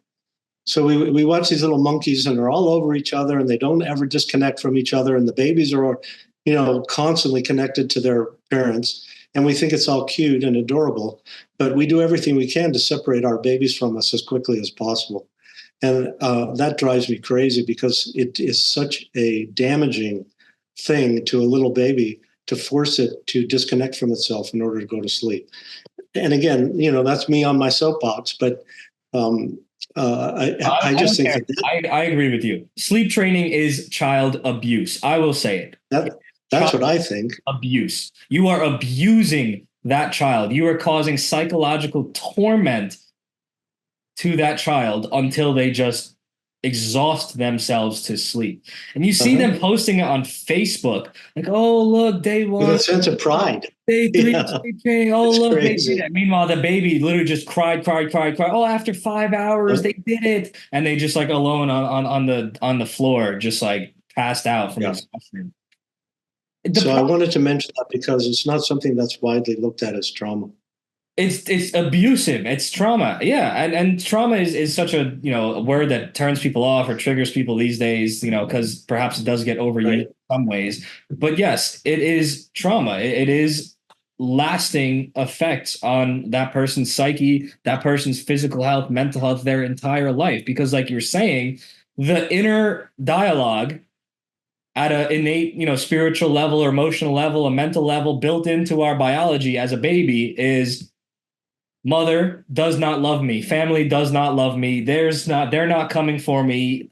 So we watch these little monkeys and they're all over each other and they don't ever disconnect from each other. And the babies are, constantly connected to their parents. And we think it's all cute and adorable, but we do everything we can to separate our babies from us as quickly as possible. And that drives me crazy because it is such a damaging thing to a little baby to force it to disconnect from itself in order to go to sleep. And again, that's me on my soapbox, but I just think that I agree with you. Sleep training is child abuse. I will say it. That's what I think. Abuse. You are abusing that child. You are causing psychological torment to that child until they just exhaust themselves to sleep. And you see them posting it on Facebook, like, oh, look, day one. With a sense of pride. Day three, sleep training. Oh, it's look, crazy. They did it. Meanwhile, the baby literally just cried. Oh, after 5 hours, they did it. And they just like alone on the floor, just like passed out from exhaustion. So I wanted to mention that because it's not something that's widely looked at as trauma. It's abusive. It's trauma. Yeah. And trauma is such a, a word that turns people off or triggers people these days, because perhaps it does get overused in some ways. But yes, it is trauma. It is lasting effects on that person's psyche, that person's physical health, mental health, their entire life. Because like you're saying, the inner dialogue at an innate, spiritual level or emotional level, a mental level built into our biology as a baby is mother does not love me. Family does not love me. They're not coming for me.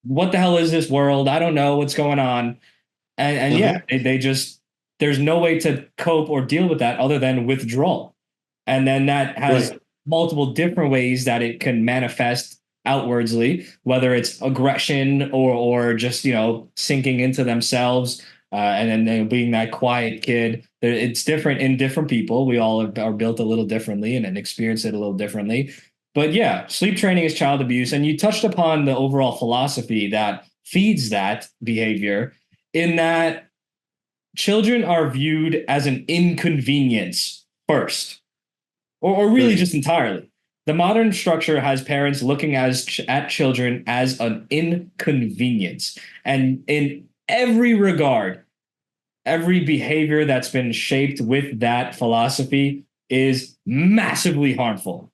What the hell is this world? I don't know what's going on. And yeah, they just, there's no way to cope or deal with that other than withdrawal. And then that has multiple different ways that it can manifest outwardly, whether it's aggression or just, sinking into themselves. And then being that quiet kid, it's different in different people. We all are built a little differently and experience it a little differently. But yeah, sleep training is child abuse. And you touched upon the overall philosophy that feeds that behavior in that children are viewed as an inconvenience first, or really just entirely. The modern structure has parents looking at children as an inconvenience. And in every regard, every behavior that's been shaped with that philosophy is massively harmful.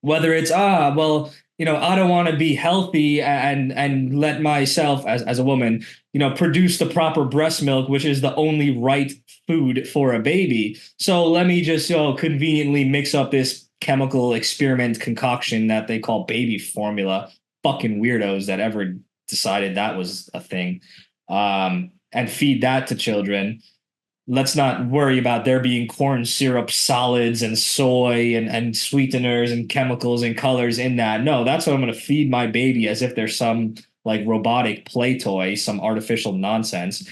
Whether it's, I don't want to be healthy and let myself as a woman, produce the proper breast milk, which is the only right food for a baby. So let me just conveniently mix up this chemical experiment concoction that they call baby formula. Fucking weirdos that ever decided that was a thing. And feed that to children. Let's not worry about there being corn syrup solids and soy and sweeteners and chemicals and colors in that. No, that's what I'm going to feed my baby as if there's some like robotic play toy, some artificial nonsense.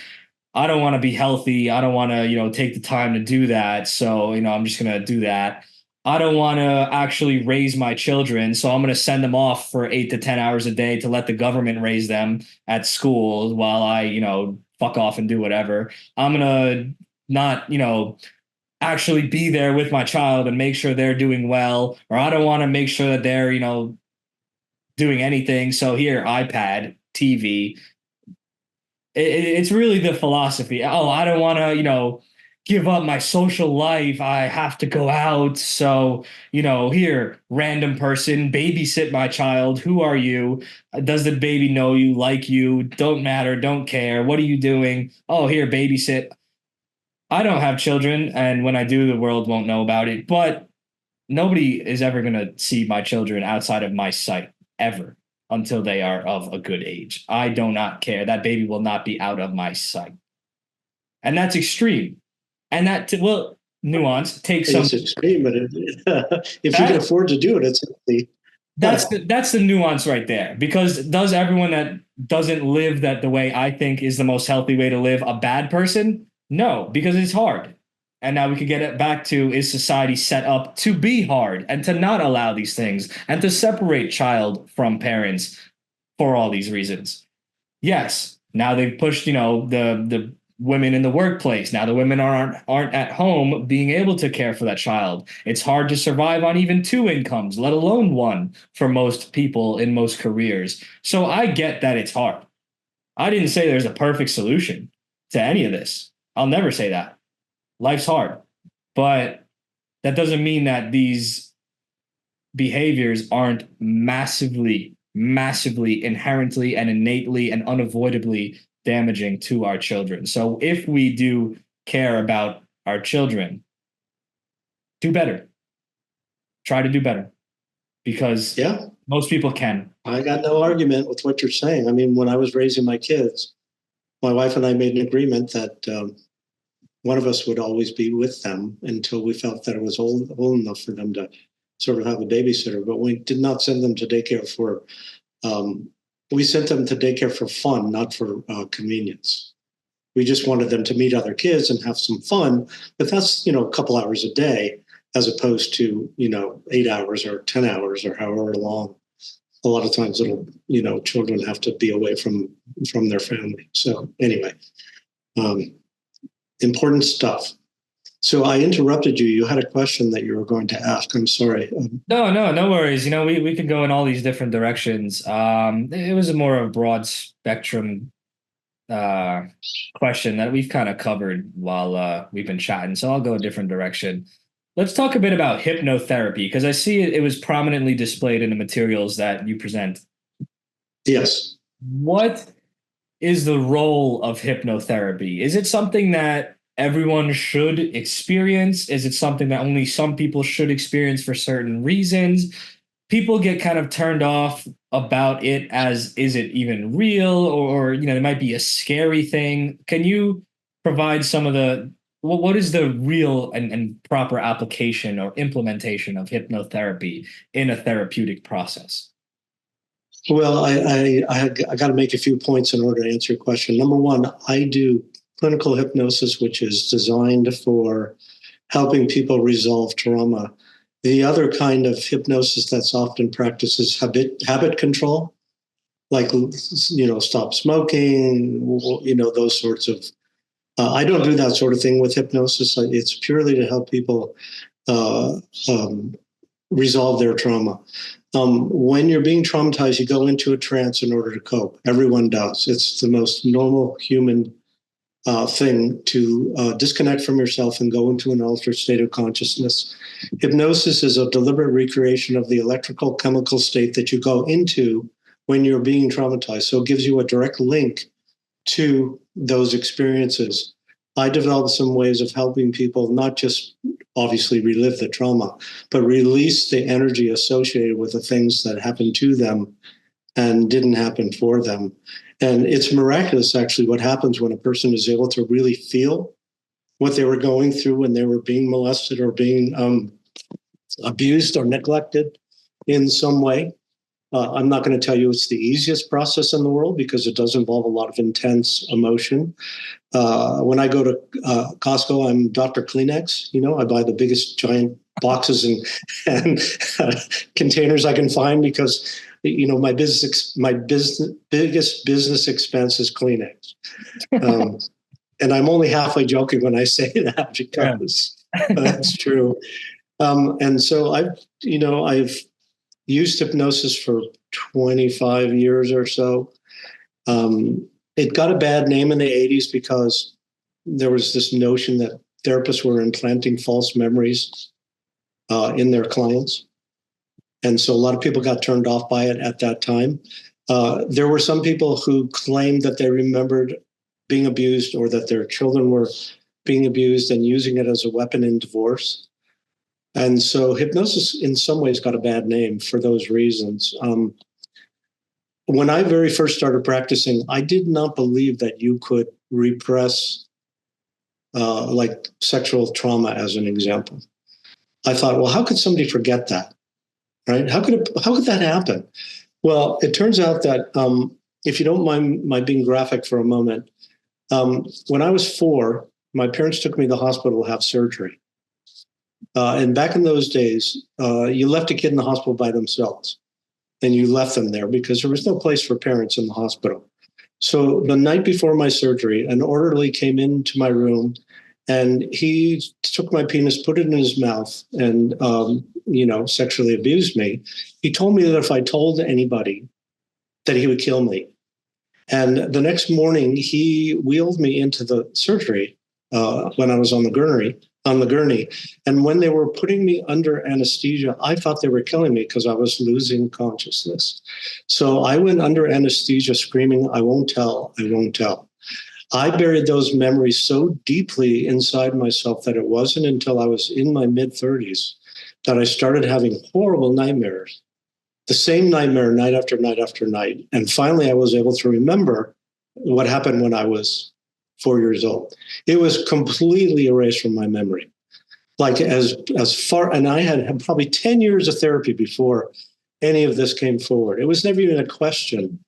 I don't want to be healthy. I don't want to, take the time to do that. So, I'm just going to do that. I don't want to actually raise my children. So I'm going to send them off for 8 to 10 hours a day to let the government raise them at school while I, fuck off and do whatever. I'm going to not, actually be there with my child and make sure they're doing well, or I don't want to make sure that they're, doing anything. So here, iPad, TV. It's really the philosophy. Oh, I don't want to, give up my social life. I have to go out. So, here, random person, babysit my child. Who are you? Does the baby know you, like you? Don't matter. Don't care. What are you doing? Oh, here, babysit. I don't have children. And when I do, the world won't know about it. But nobody is ever going to see my children outside of my sight ever until they are of a good age. I do not care. That baby will not be out of my sight. And that's extreme. And that, nuance takes some. It's extreme, but if you can afford to do it, it's healthy. That's the nuance right there. Because does everyone that doesn't live that the way I think is the most healthy way to live a bad person? No, because it's hard. And now we could get it back to, is society set up to be hard and to not allow these things and to separate child from parents for all these reasons? Yes. Now they've pushed, the women in the workplace. Now the women aren't at home being able to care for that child. It's hard to survive on even two incomes, let alone one, for most people in most careers. So I get that it's hard. I didn't say there's a perfect solution to any of this. I'll never say that. Life's hard. But that doesn't mean that these behaviors aren't massively, massively, inherently and innately and unavoidably damaging to our children. So if we do care about our children, do better. Try to do better, because Yeah, most people can. I got no argument with what you're saying. I mean, when I was raising my kids, my wife and I made an agreement that one of us would always be with them until we felt that it was old enough for them to sort of have a babysitter. But we did not send them to daycare for. We sent them to daycare for fun, not for convenience. We just wanted them to meet other kids and have some fun. But that's, a couple hours a day, as opposed to, 8 hours or 10 hours or however long. A lot of times children have to be away from their family. So anyway, important stuff. So I interrupted you. You had a question that you were going to ask. I'm sorry. No worries. We could go in all these different directions. It was a more of a broad spectrum question that we've kind of covered while we've been chatting. So I'll go a different direction. Let's talk a bit about hypnotherapy, because I see it was prominently displayed in the materials that you present. Yes. What is the role of hypnotherapy? Is it something that everyone should experience? Is it something that only some people should experience for certain reasons? People get kind of turned off about it as, is it even real? Or it might be a scary thing. Can you provide some of what is the real and proper application or implementation of hypnotherapy in a therapeutic process? Well, I got to make a few points in order to answer your question. Number one, I do clinical hypnosis, which is designed for helping people resolve trauma. The other kind of hypnosis that's often practiced is habit control, like stop smoking, those sorts of. I don't do that sort of thing with hypnosis. It's purely to help people uh, resolve their trauma. When you're being traumatized, you go into a trance in order to cope. Everyone does. It's the most normal human thing to disconnect from yourself and go into an altered state of consciousness. Hypnosis is a deliberate recreation of the electrical chemical state that you go into when you're being traumatized. So it gives you a direct link to those experiences. I developed some ways of helping people not just obviously relive the trauma, but release the energy associated with the things that happened to them and didn't happen for them. And it's miraculous, actually, what happens when a person is able to really feel what they were going through when they were being molested or being abused or neglected in some way. I'm not going to tell you it's the easiest process in the world, because it does involve a lot of intense emotion. When I go to Costco, I'm Dr. Kleenex. I buy the biggest giant boxes and containers I can find, because my biggest business expense is Kleenex. And I'm only halfway joking when I say that, because that's true. And so I've used hypnosis for 25 years or so. It got a bad name in the 80s because there was this notion that therapists were implanting false memories in their clients. And so a lot of people got turned off by it at that time. There were some people who claimed that they remembered being abused, or that their children were being abused and using it as a weapon in divorce. And so hypnosis in some ways got a bad name for those reasons. When I very first started practicing, I did not believe that you could repress like sexual trauma, as an example. I thought, well, how could somebody forget that? right? How could that happen? Well, it turns out that if you don't mind my being graphic for a moment, when I was 4, my parents took me to the hospital to have surgery. And back in those days, you left a kid in the hospital by themselves, and you left them there because there was no place for parents in the hospital. So the night before my surgery, an orderly came into my room, and he took my penis, put it in his mouth, and sexually abused me. He told me that if I told anybody, that he would kill me. And the next morning, he wheeled me into the surgery when I was on the gurney. And when they were putting me under anesthesia, I thought they were killing me because I was losing consciousness. So I went under anesthesia screaming, "I won't tell, I won't tell." I buried those memories so deeply inside myself that it wasn't until I was in my mid-30s that I started having horrible nightmares. The same nightmare night after night after night. And finally, I was able to remember what happened when I was 4 years old. It was completely erased from my memory. Like as far, and I had probably 10 years of therapy before any of this came forward. It was never even a question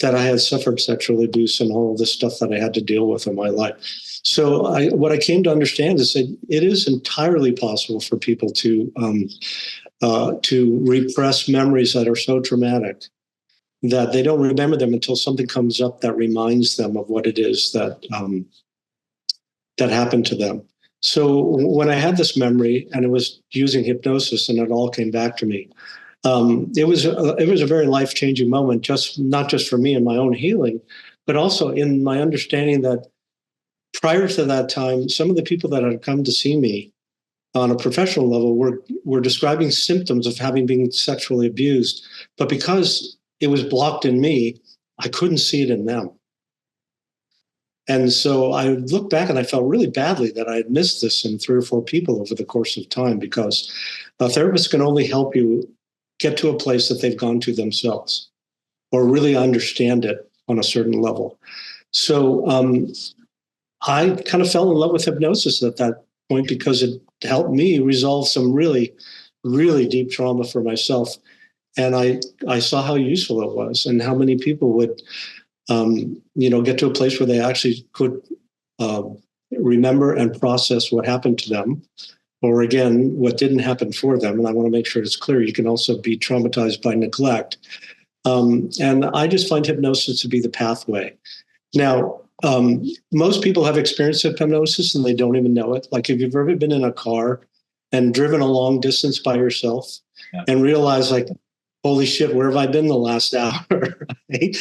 that I had suffered sexual abuse and all of the stuff that I had to deal with in my life. So what I came to understand is that it is entirely possible for people to repress memories that are so traumatic that they don't remember them until something comes up that reminds them of what it is that happened to them. So when I had this memory and it was using hypnosis and it all came back to me, it was a very life-changing moment, not just for me and my own healing, but also in my understanding that prior to that time, some of the people that had come to see me on a professional level were describing symptoms of having been sexually abused, but because it was blocked in me, I couldn't see it in them. And so I looked back and I felt really badly that I had missed this in 3 or 4 people over the course of time, because a therapist can only help you get to a place that they've gone to themselves or really understand it on a certain level. So I kind of fell in love with hypnosis at that point because it helped me resolve some really, really deep trauma for myself. And I saw how useful it was and how many people would, get to a place where they actually could remember and process what happened to them, or again, what didn't happen for them. And I want to make sure it's clear, you can also be traumatized by neglect. And I just find hypnosis to be the pathway. Now, most people have experienced hypnosis and they don't even know it. Like if you've ever been in a car and driven a long distance by yourself and realized like, holy shit, where have I been the last hour? Right?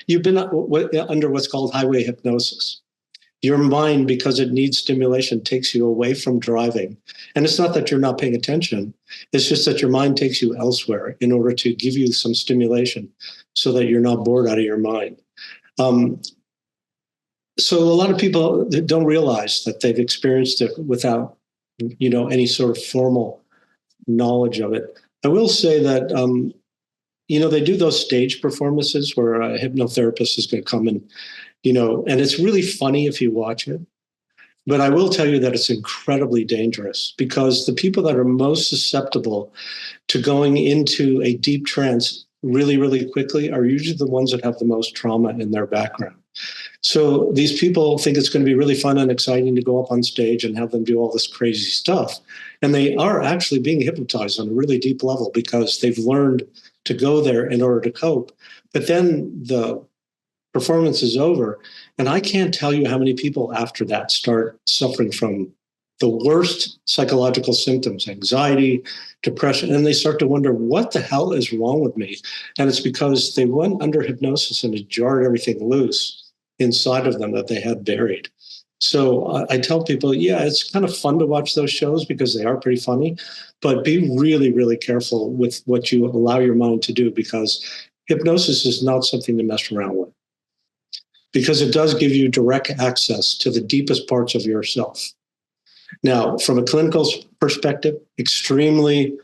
You've been under what's called highway hypnosis. Your mind, because it needs stimulation, takes you away from driving. And it's not that you're not paying attention. It's just that your mind takes you elsewhere in order to give you some stimulation so that you're not bored out of your mind. So a lot of people don't realize that they've experienced it without, any sort of formal knowledge of it. I will say that, they do those stage performances where a hypnotherapist is going to come and, and it's really funny if you watch it. But I will tell you that it's incredibly dangerous because the people that are most susceptible to going into a deep trance really, really quickly are usually the ones that have the most trauma in their background. So these people think it's going to be really fun and exciting to go up on stage and have them do all this crazy stuff. And they are actually being hypnotized on a really deep level because they've learned to go there in order to cope. But then the performance is over. And I can't tell you how many people after that start suffering from the worst psychological symptoms, anxiety, depression, and they start to wonder, what the hell is wrong with me? And it's because they went under hypnosis and it jarred everything loose inside of them that they had buried. So I tell people, yeah, it's kind of fun to watch those shows because they are pretty funny, but be really, really careful with what you allow your mind to do, because hypnosis is not something to mess around with, because it does give you direct access to the deepest parts of yourself. Now, from a clinical perspective, extremely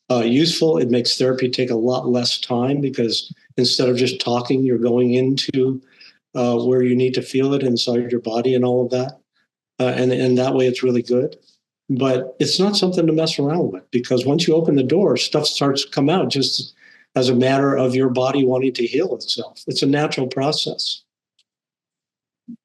useful. It makes therapy take a lot less time because instead of just talking, you're going into where you need to feel it inside your body and all of that. And that way it's really good. but it's not something to mess around with, because once you open the door, stuff starts to come out just as a matter of your body wanting to heal itself. It's a natural process.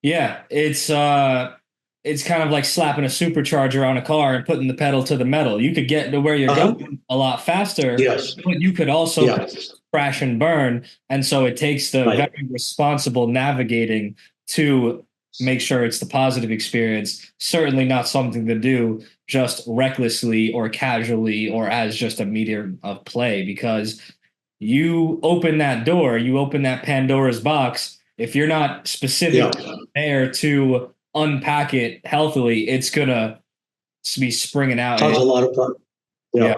Yeah, it's kind of like slapping a supercharger on a car and putting the pedal to the metal. You could get to where you're Uh-huh. going a lot faster, Yes. but you could also Yeah. crash and burn. And so it takes the Right. very responsible navigating to make sure it's the positive experience. Certainly not something to do just recklessly or casually or as just a medium of play, because you open that door, you open that Pandora's box. If you're not Yeah. specifically there to unpack it healthily, it's gonna be springing out. Cause a lot of problems. Yeah.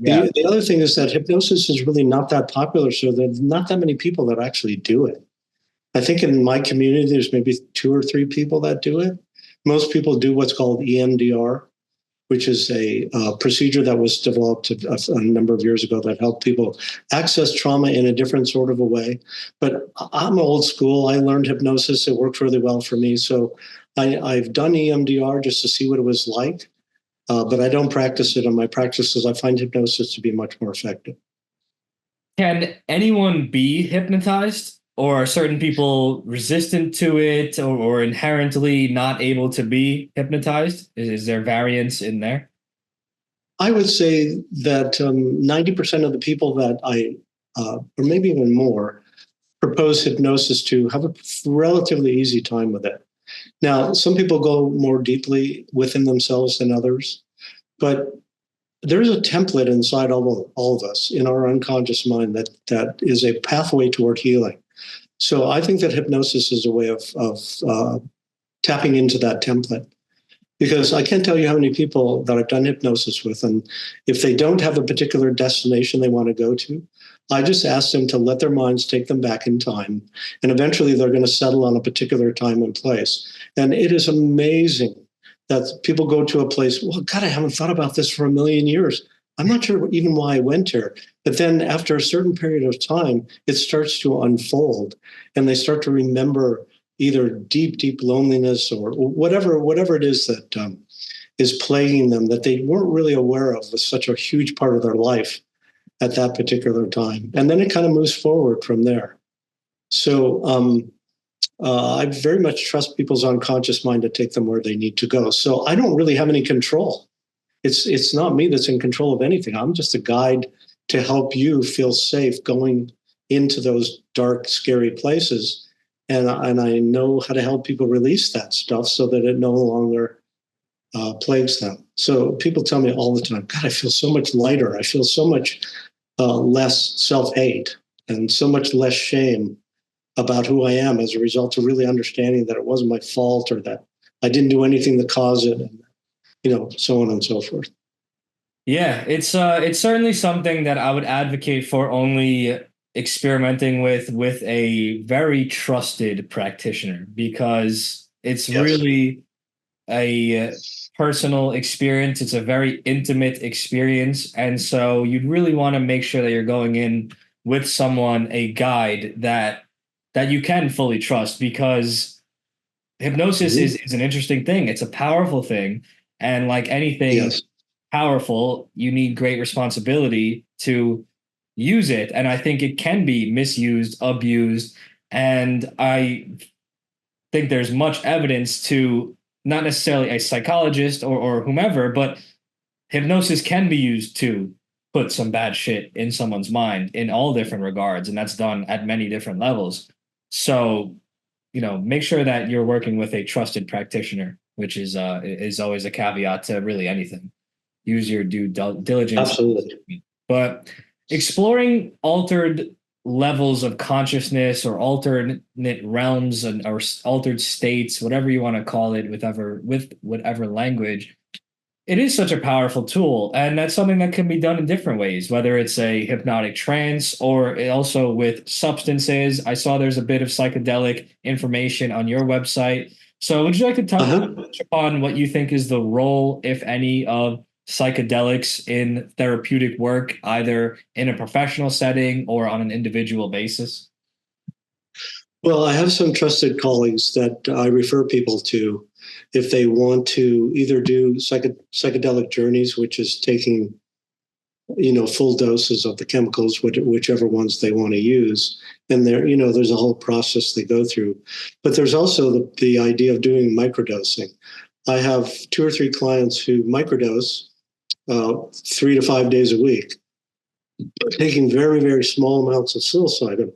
Yeah, yeah. The other thing is that hypnosis is really not that popular, so there's not that many people that actually do it. I think in my community, there's maybe 2 or 3 people that do it. Most people do what's called EMDR, which is a procedure that was developed a number of years ago that helped people access trauma in a different sort of a way. But I'm old school. I learned hypnosis. It worked really well for me. So I've done EMDR just to see what it was like, but I don't practice it. In my practices, I find hypnosis to be much more effective. Can anyone be hypnotized, or are certain people resistant to it, or inherently not able to be hypnotized? Is there variance in there? I would say that 90% of the people that or maybe even more, propose hypnosis to have a relatively easy time with it. Now, some people go more deeply within themselves than others, but there's a template inside all of us in our unconscious mind that is a pathway toward healing. So I think that hypnosis is a way of tapping into that template. Because I can't tell you how many people that I've done hypnosis with, and if they don't have a particular destination they want to go to, I just ask them to let their minds take them back in time. And eventually they're going to settle on a particular time and place. And it is amazing that people go to a place, well, God, I haven't thought about this for a million years. I'm not sure even why I went here. But then after a certain period of time, it starts to unfold and they start to remember either deep loneliness or whatever it is that is plaguing them that they weren't really aware of was such a huge part of their life at that particular time. And then it kind of moves forward from there. So I very much trust people's unconscious mind to take them where they need to go. So I don't really have any control. It's not me that's in control of anything. I'm just a guide to help you feel safe going into those dark, scary places. And I know how to help people release that stuff so that it no longer plagues them. So people tell me all the time, God, I feel so much lighter. I feel so much less self-hate and so much less shame about who I am as a result of really understanding that it wasn't my fault or that I didn't do anything to cause it, and so on and so forth. Yeah, it's certainly something that I would advocate for only experimenting with a very trusted practitioner, because it's Yes. really a personal experience. It's a very intimate experience. And so you'd really want to make sure that you're going in with someone, a guide that you can fully trust, because hypnosis Mm-hmm. is an interesting thing. It's a powerful thing. And like anything Yes. powerful, you need great responsibility to use it. And I think it can be misused, abused. And I think there's much evidence to, not necessarily a psychologist or whomever, but hypnosis can be used to put some bad shit in someone's mind in all different regards. And that's done at many different levels. So, make sure that you're working with a trusted practitioner, which is always a caveat to really anything. Use your due diligence. Absolutely. But exploring altered levels of consciousness or alternate realms or altered states, whatever you want to call it, with whatever language, it is such a powerful tool. And that's something that can be done in different ways, whether it's a hypnotic trance or also with substances. I saw there's a bit of psychedelic information on your website. So would you like to Uh-huh. touch upon what you think is the role, if any, of psychedelics in therapeutic work, either in a professional setting or on an individual basis? Well, I have some trusted colleagues that I refer people to if they want to either do psychedelic journeys, which is taking full doses of the chemicals, whichever ones they want to use. And there's a whole process they go through. But there's also the idea of doing microdosing. I have 2 or 3 clients who microdose 3 to 5 days a week, taking very, very small amounts of psilocybin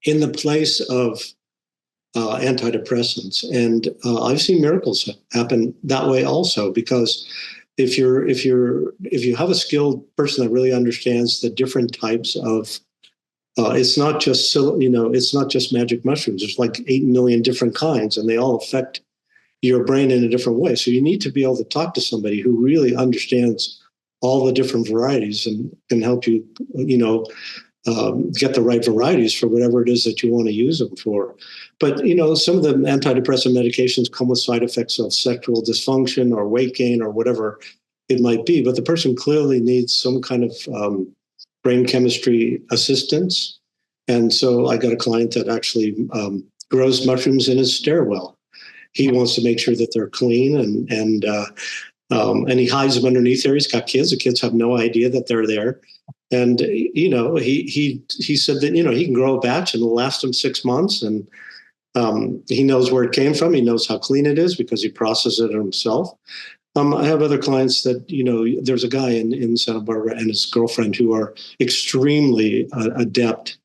in the place of antidepressants. And I've seen miracles happen that way also, because if you have a skilled person that really understands the different types of it's not just it's not just magic mushrooms. There's like 8 million different kinds, and they all affect your brain in a different way. So you need to be able to talk to somebody who really understands all the different varieties and can help you, get the right varieties for whatever it is that you want to use them for. But some of the antidepressant medications come with side effects of sexual dysfunction or weight gain or whatever it might be. But the person clearly needs some kind of brain chemistry assistance. And so I got a client that actually grows mushrooms in his stairwell. He wants to make sure that they're clean, and he hides them underneath there. He's got kids. The kids have no idea that they're there. And he said that he can grow a batch and it'll last him 6 months, and he knows where it came from. He knows how clean it is because he processes it himself. I have other clients that there's a guy in Santa Barbara and his girlfriend who are extremely adept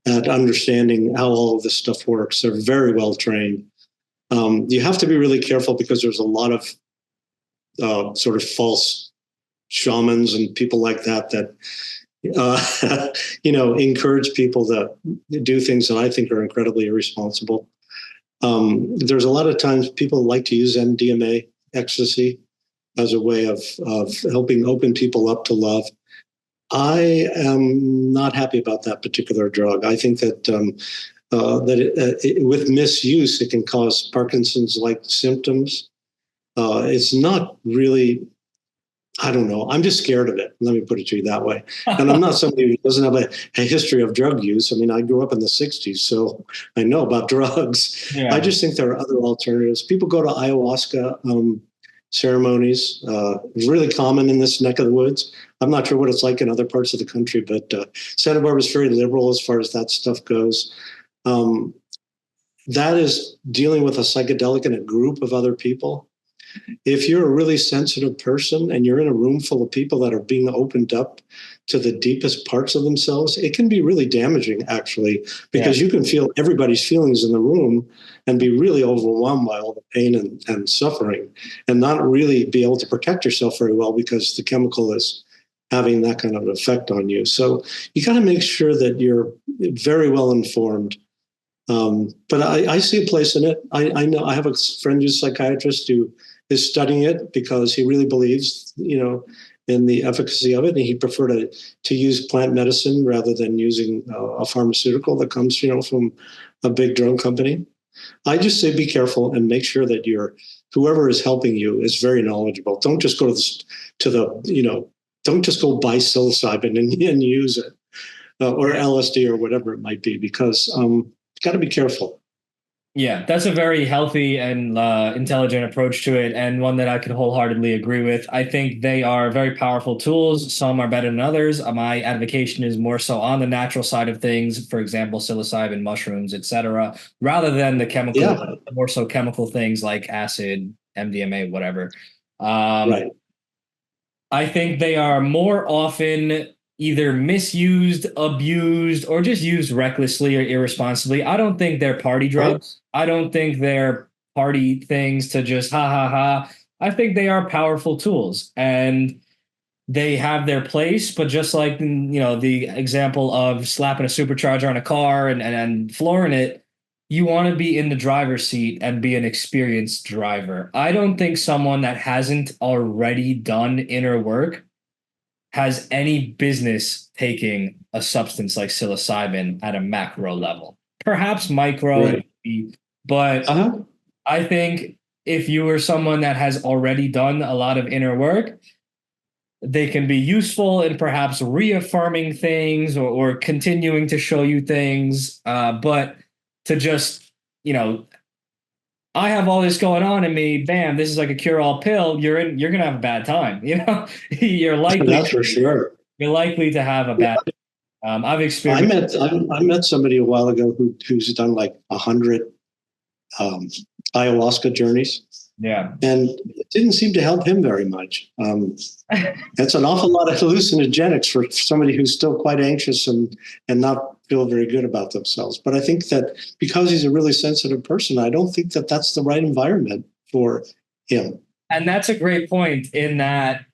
at understanding how all of this stuff works. They're very well trained. You have to be really careful because there's a lot of sort of false shamans and people like that encourage people to do things that I think are incredibly irresponsible. There's a lot of times people like to use MDMA, ecstasy, as a way of helping open people up to love. I am not happy about that particular drug. I think that with misuse, it can cause Parkinson's-like symptoms. It's not really, I don't know. I'm just scared of it. Let me put it to you that way. And I'm not somebody who doesn't have a history of drug use. I mean, I grew up in the 60s, so I know about drugs. Yeah. I just think there are other alternatives. People go to ayahuasca ceremonies. Really common in this neck of the woods. I'm not sure what it's like in other parts of the country, but Santa Barbara is very liberal as far as that stuff goes. That is dealing with a psychedelic in a group of other people. If you're a really sensitive person and you're in a room full of people that are being opened up to the deepest parts of themselves, it can be really damaging, actually, because you can feel everybody's feelings in the room and be really overwhelmed by all the pain and suffering, and not really be able to protect yourself very well because the chemical is having that kind of an effect on you. So you got to make sure that you're very well informed. But I see a place in it. I know I have a friend who's a psychiatrist who is studying it because he really believes, in the efficacy of it, and he preferred to use plant medicine rather than using a pharmaceutical that comes, from a big drug company. I just say be careful and make sure that whoever is helping you is very knowledgeable. Don't just go don't just go buy psilocybin and use it, or LSD or whatever it might be, because got to be careful. Yeah, that's a very healthy and intelligent approach to it, and one that I could wholeheartedly agree with. I think they are very powerful tools. Some are better than others. My advocation is more so on the natural side of things, for example, psilocybin, mushrooms, etc., rather than the chemical, more so chemical things like acid, MDMA, whatever. Right. I think they are more often either misused, abused, or just used recklessly or irresponsibly. I don't think they're party drugs. I don't think they're party things to just ha ha ha. I think they are powerful tools, and they have their place. But just like, the example of slapping a supercharger on a car and flooring it, you want to be in the driver's seat and be an experienced driver. I don't think someone that hasn't already done inner work has any business taking a substance like psilocybin at a macro level. Perhaps micro, right. But I think if you are someone that has already done a lot of inner work, they can be useful in perhaps reaffirming things or continuing to show you things. But to just, you know, I have all this going on in me. Bam, this is like a cure-all pill. You're gonna have a bad time. You're likely That's for sure. you're likely to have a Yeah. bad. I've I experienced. met I met somebody a while ago who's done like 100 um, ayahuasca journeys, Yeah. and it didn't seem to help him very much. That's an awful lot of hallucinogenics for somebody who's still quite anxious and not feel very good about themselves. But I think that because he's a really sensitive person, I don't think that that's the right environment for him. And that's a great point in that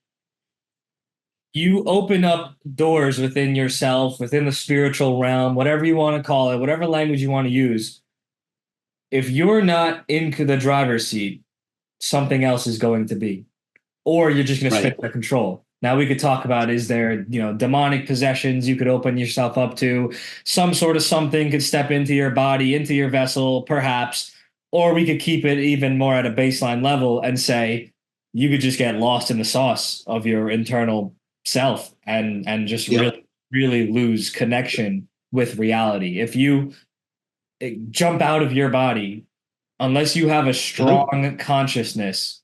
you open up doors within yourself, within the spiritual realm, whatever you want to call it, whatever language you want to use. If you're not into the driver's seat, something else is going to be, or you're just going to spin Right. out of control. Now we could talk about, is there, demonic possessions you could open yourself up to? Some sort of something could step into your body, into your vessel, perhaps, or we could keep it even more at a baseline level and say you could just get lost in the sauce of your internal self and just Yeah. really lose connection with reality. If you jump out of your body, unless you have a Uh-huh. strong consciousness,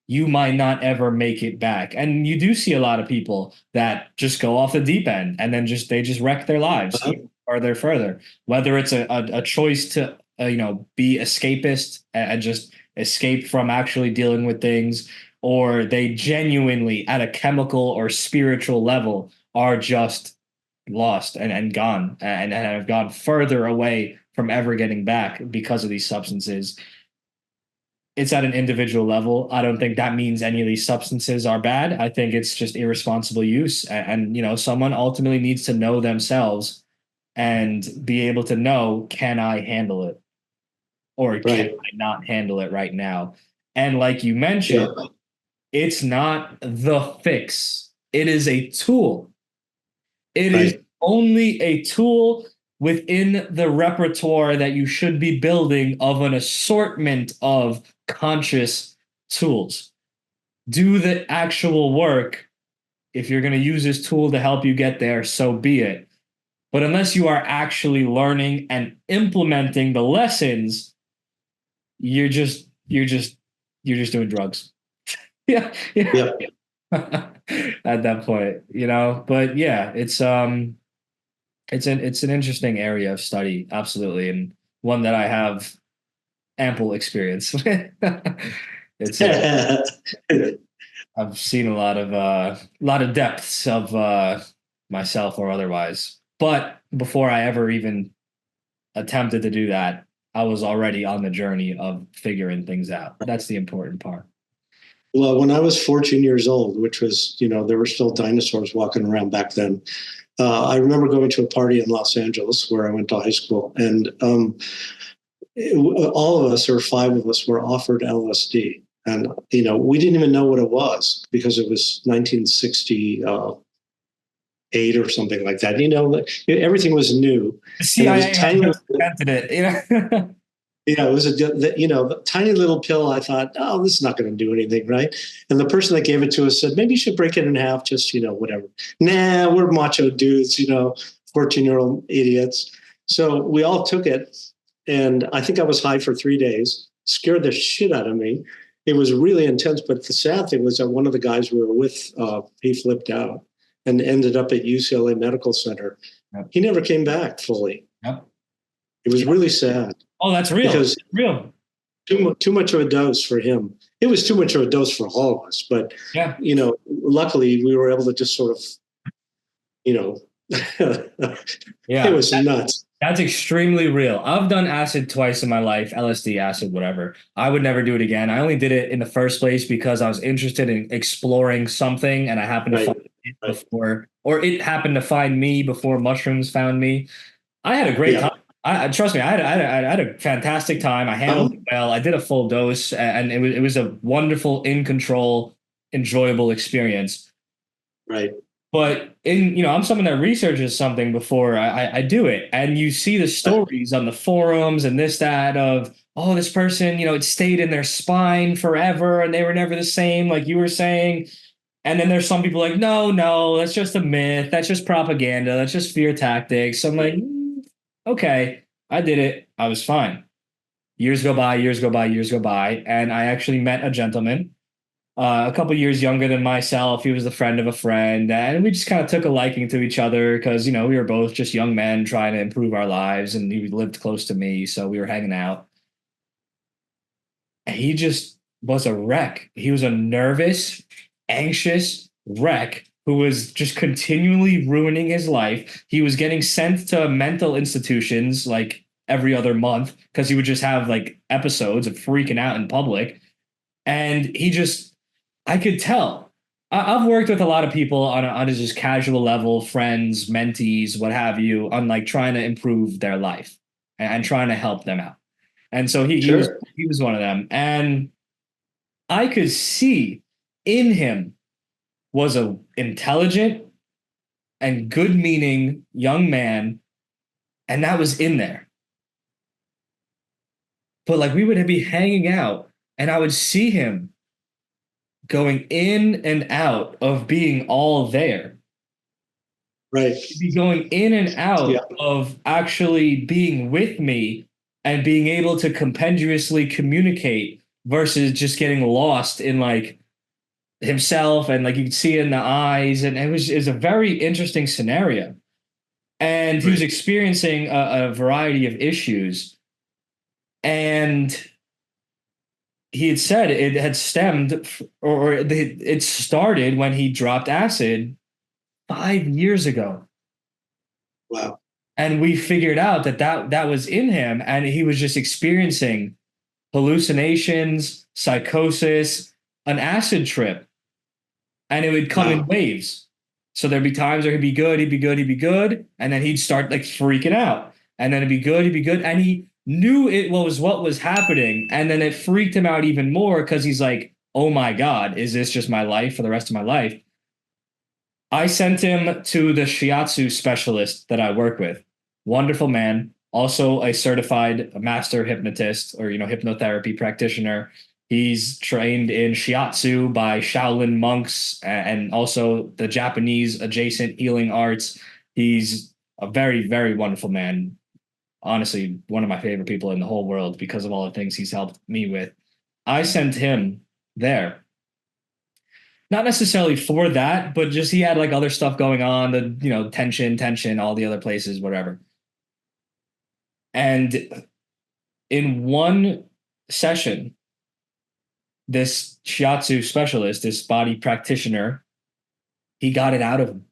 you might not ever make it back. And you do see a lot of people that just go off the deep end and then they just wreck their lives Uh-huh. even further, whether it's a choice to be escapist and just escape from actually dealing with things, or they genuinely at a chemical or spiritual level are just lost and gone and have gone further away from ever getting back because of these substances. It's at an individual level. I don't think that means any of these substances are bad. I think it's just irresponsible use. And someone ultimately needs to know themselves and be able to know, can I handle it? Or can Right. I not handle it right now? And like you Yeah. mentioned, it's not the fix. It is a tool. It is Right. only a tool within the repertoire that you should be building of an assortment of conscious tools. Do the actual work. If you're going to use this tool to help you get there, so be it. But unless you are actually learning and implementing the lessons, you're just doing drugs. Yeah, yeah. Yeah. At that point, But yeah, it's an interesting area of study, absolutely, and one that I have ample experience with. It's I've seen a lot of depths of myself or otherwise. But before I ever even attempted to do that, I was already on the journey of figuring things out. That's the important part. Well, when I was 14 years old, which was, there were still dinosaurs walking around back then. I remember going to a party in Los Angeles where I went to high school, and all of us, or five of us, were offered LSD. And, we didn't even know what it was because it was 1968 or something like that. Everything was new. The And it was CIA had tiny. just invented it. Yeah, it was a tiny little pill. I thought, oh, this is not going to do anything, right? And the person that gave it to us said, maybe you should break it in half, just, whatever. Nah, we're macho dudes, 14-year-old idiots. So we all took it. And I think I was high for 3 days, scared the shit out of me. It was really intense. But the sad thing was that one of the guys we were with, he flipped out and ended up at UCLA Medical Center. Yep. He never came back fully. Yep. It was really sad. Oh, that's real. Because real. Too much of a dose for him. It was too much of a dose for all of us. But, Yeah. Luckily we were able to just sort of, Yeah. It was nuts. That's extremely real. I've done acid twice in my life, LSD, acid, whatever. I would never do it again. I only did it in the first place because I was interested in exploring something, and I happened to Right. find it before, or it happened to find me before mushrooms found me. I had a great time. Trust me, I had a fantastic time. I handled it well. I did a full dose, and it was a wonderful, in control, enjoyable experience. Right. But I'm someone that researches something before I do it. And you see the stories on the forums and this, that of, oh, this person, it stayed in their spine forever and they were never the same, like you were saying. And then there's some people like, no, that's just a myth. That's just propaganda. That's just fear tactics. So I'm like, okay. I did it. I was fine. Years go by, years go by, years go by, and I actually met a gentleman, a couple years younger than myself. He was the friend of a friend, and we just kind of took a liking to each other because, we were both just young men trying to improve our lives, and he lived close to me, so we were hanging out. And he just was a wreck. He was a nervous, anxious wreck who was just continually ruining his life. He was getting sent to mental institutions like every other month because he would just have like episodes of freaking out in public. And I could tell. I've worked with a lot of people on a just casual level, friends, mentees, what have you, on like trying to improve their life and trying to help them out. And so Sure. he was one of them. And I could see in him was a intelligent and good meaning young man, and that was in there. But like we would be hanging out and I would see him going in and out of being all there. Right. He'd be going in and out Yeah. of actually being with me and being able to compendiously communicate versus just getting lost in like himself, and like you could see it in the eyes, and it was a very interesting scenario. And he was Right. experiencing a variety of issues, and he had said it had stemmed or it started when he dropped acid 5 years ago. Wow. And we figured out that was in him, and he was just experiencing hallucinations, psychosis, an acid trip, and it would come in Wow. waves. So there'd be times where he'd be good, he'd be good, he'd be good, and then he'd start like freaking out, and then it'd be good, he'd be good, and he knew it was what was happening, and then it freaked him out even more because he's like, "Oh my God, is this just my life for the rest of my life?" I sent him to the shiatsu specialist that I work with. Wonderful man, also a certified master hypnotist or hypnotherapy practitioner. He's trained in shiatsu by Shaolin monks and also the Japanese adjacent healing arts. He's a very, very wonderful man. Honestly, one of my favorite people in the whole world because of all the things he's helped me with. I sent him there, not necessarily for that, but just he had like other stuff going on, the tension, all the other places, whatever. And in one session, this shiatsu specialist, this body practitioner, he got it out of him.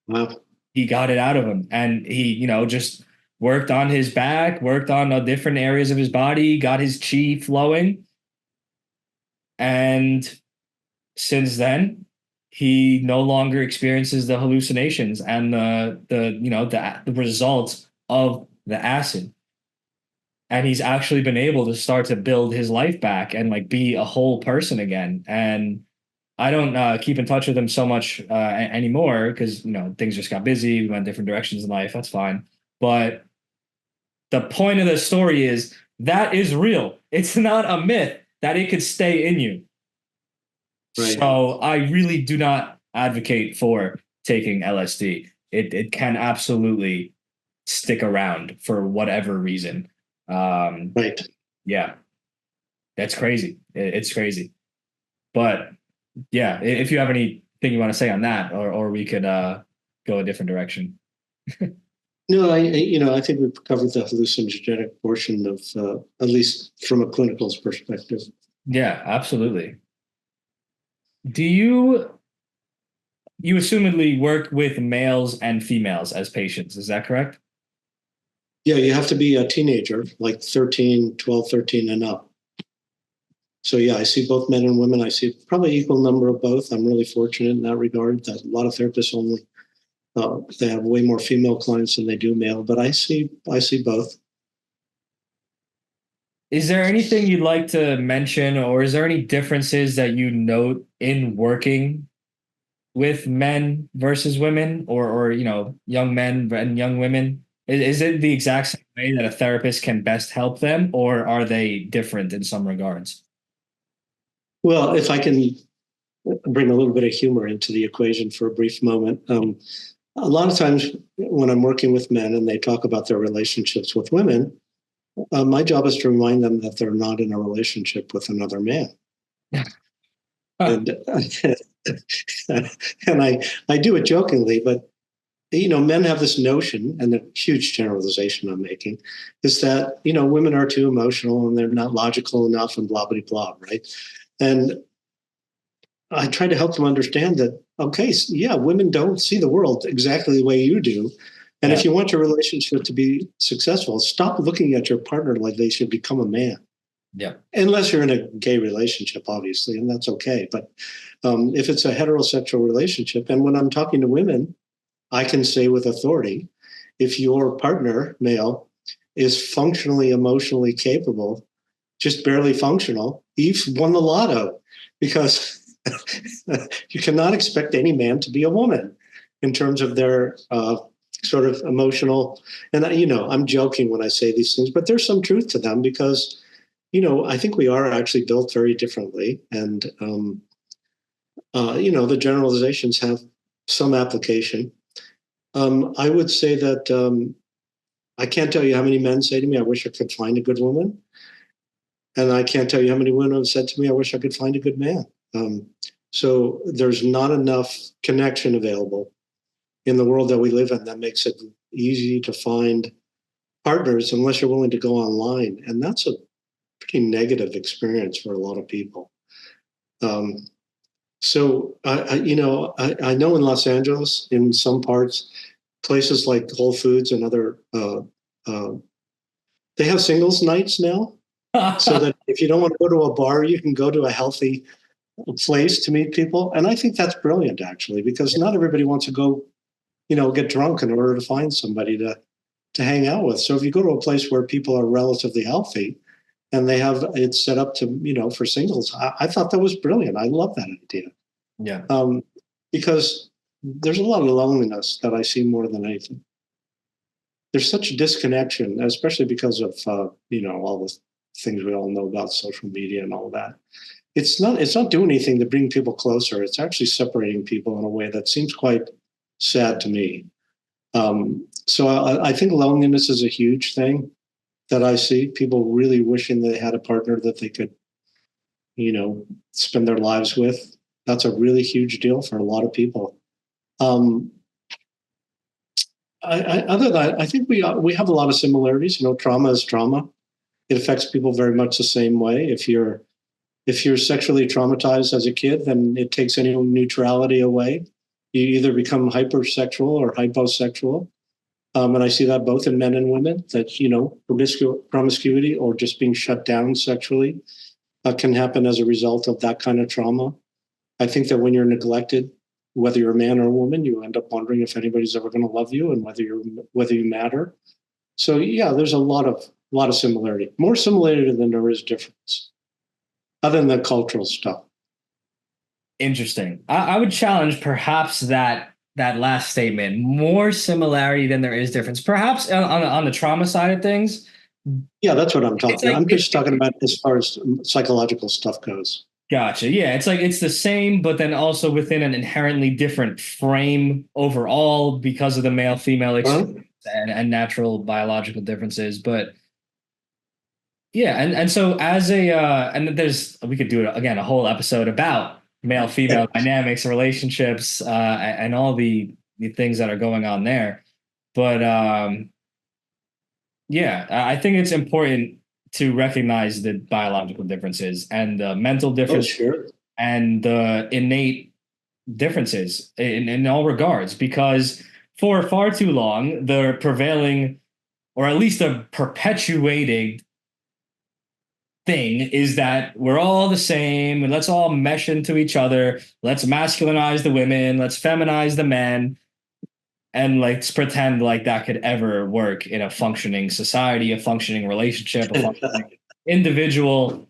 Wow. He got it out of him, and he, just worked on his back, worked on different areas of his body, got his chi flowing, and since then, he no longer experiences the hallucinations and the results of the acid. And he's actually been able to start to build his life back and like be a whole person again. And I don't keep in touch with him so much anymore because things just got busy. We went different directions in life. That's fine. But the point of the story is that is real. It's not a myth that it could stay in you. Right. So I really do not advocate for taking LSD. It can absolutely stick around for whatever reason. Right. Yeah, that's crazy. It's crazy. But yeah, if you have anything you want to say on that, or we could go a different direction. No, I think we've covered the hallucinogenic portion of, at least from a clinical perspective. Yeah, absolutely. Do you assumedly work with males and females as patients, is that correct? Yeah, you have to be a teenager, like 13, 12, 13 and up. So yeah, I see both men and women. I see probably equal number of both. I'm really fortunate in that regard that a lot of therapists only they have way more female clients than they do male, but I see both. Is there anything you'd like to mention, or is there any differences that you note in working with men versus women, or young men and young women? Is it the exact same way that a therapist can best help them, or are they different in some regards? Well, if I can bring a little bit of humor into the equation for a brief moment. A lot of times when I'm working with men and they talk about their relationships with women, my job is to remind them that they're not in a relationship with another man. Huh. And and I do it jokingly, but men have this notion, and the huge generalization I'm making is that women are too emotional and they're not logical enough and blah blah blah, right? And I try to help them understand that, okay, yeah, women don't see the world exactly the way you do. And Yeah. if you want your relationship to be successful, stop looking at your partner like they should become a man. Yeah. Unless you're in a gay relationship, obviously, and that's okay. But if it's a heterosexual relationship, and when I'm talking to women, I can say with authority, if your partner, male, is functionally emotionally capable, just barely functional, you've won the lotto, because you cannot expect any man to be a woman in terms of their sort of emotional. And I'm joking when I say these things, but there's some truth to them, because I think we are actually built very differently, and the generalizations have some application. I would say that I can't tell you how many men say to me, "I wish I could find a good woman," and I can't tell you how many women have said to me, "I wish I could find a good man." So there's not enough connection available in the world that we live in that makes it easy to find partners unless you're willing to go online, and that's a pretty negative experience for a lot of people. Um, so I know in Los Angeles, in some parts, places like Whole Foods and other, uh, they have singles nights now, so that if you don't want to go to a bar, you can go to a healthy place to meet people. And I think that's brilliant, actually, because not everybody wants to go, get drunk in order to find somebody to hang out with. So if you go to a place where people are relatively healthy and they have it set up to, for singles, I thought that was brilliant. I love that idea. Yeah. Because there's a lot of loneliness that I see more than anything. There's such a disconnection, especially because of all the things we all know about social media and all that. It's not doing anything to bring people closer. It's actually separating people in a way that seems quite sad to me. So I think loneliness is a huge thing that I see. People really wishing they had a partner that they could, spend their lives with. That's a really huge deal for a lot of people. Um, other than that, I think we have a lot of similarities. Trauma is trauma. It affects people very much the same way. If you're sexually traumatized as a kid, then it takes any neutrality away. You either become hypersexual or hyposexual. And I see that both in men and women, that, promiscuity or just being shut down sexually can happen as a result of that kind of trauma. I think that when you're neglected, whether you're a man or a woman, you end up wondering if anybody's ever going to love you and whether you matter. So yeah, there's a lot of similarity, more similarity than there is difference, other than the cultural stuff. Interesting. I would challenge perhaps that last statement. More similarity than there is difference. Perhaps on the trauma side of things. Yeah, that's what I'm It's talking. like I'm just talking about as far as psychological stuff goes. gotcha. Yeah, it's like it's the same, but then also within an inherently different frame overall because of the male female Huh? experience and natural biological differences. But yeah, and so as a and there's we could do it again a whole episode about male female dynamics, relationships, and all the things that are going on there. But yeah, I think it's important to recognize the biological differences and the mental Oh, difference sure. and the innate differences in all regards, because for far too long, the prevailing or at least the perpetuating thing is that we're all the same and let's all mesh into each other. Let's masculinize the women, let's feminize the men, and let's pretend like that could ever work in a functioning society, a functioning relationship, a functioning individual.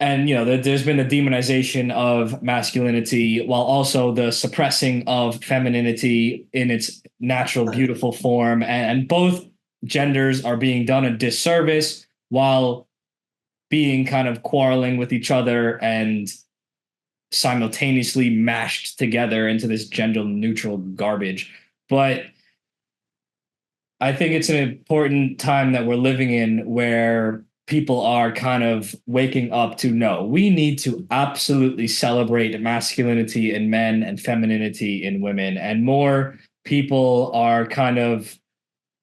And there's been the demonization of masculinity while also the suppressing of femininity in its natural beautiful form, and both genders are being done a disservice while being kind of quarreling with each other and simultaneously mashed together into this gender neutral garbage. But I think it's an important time that we're living in where people are kind of waking up to no, we need to absolutely celebrate masculinity in men and femininity in women. And more people are kind of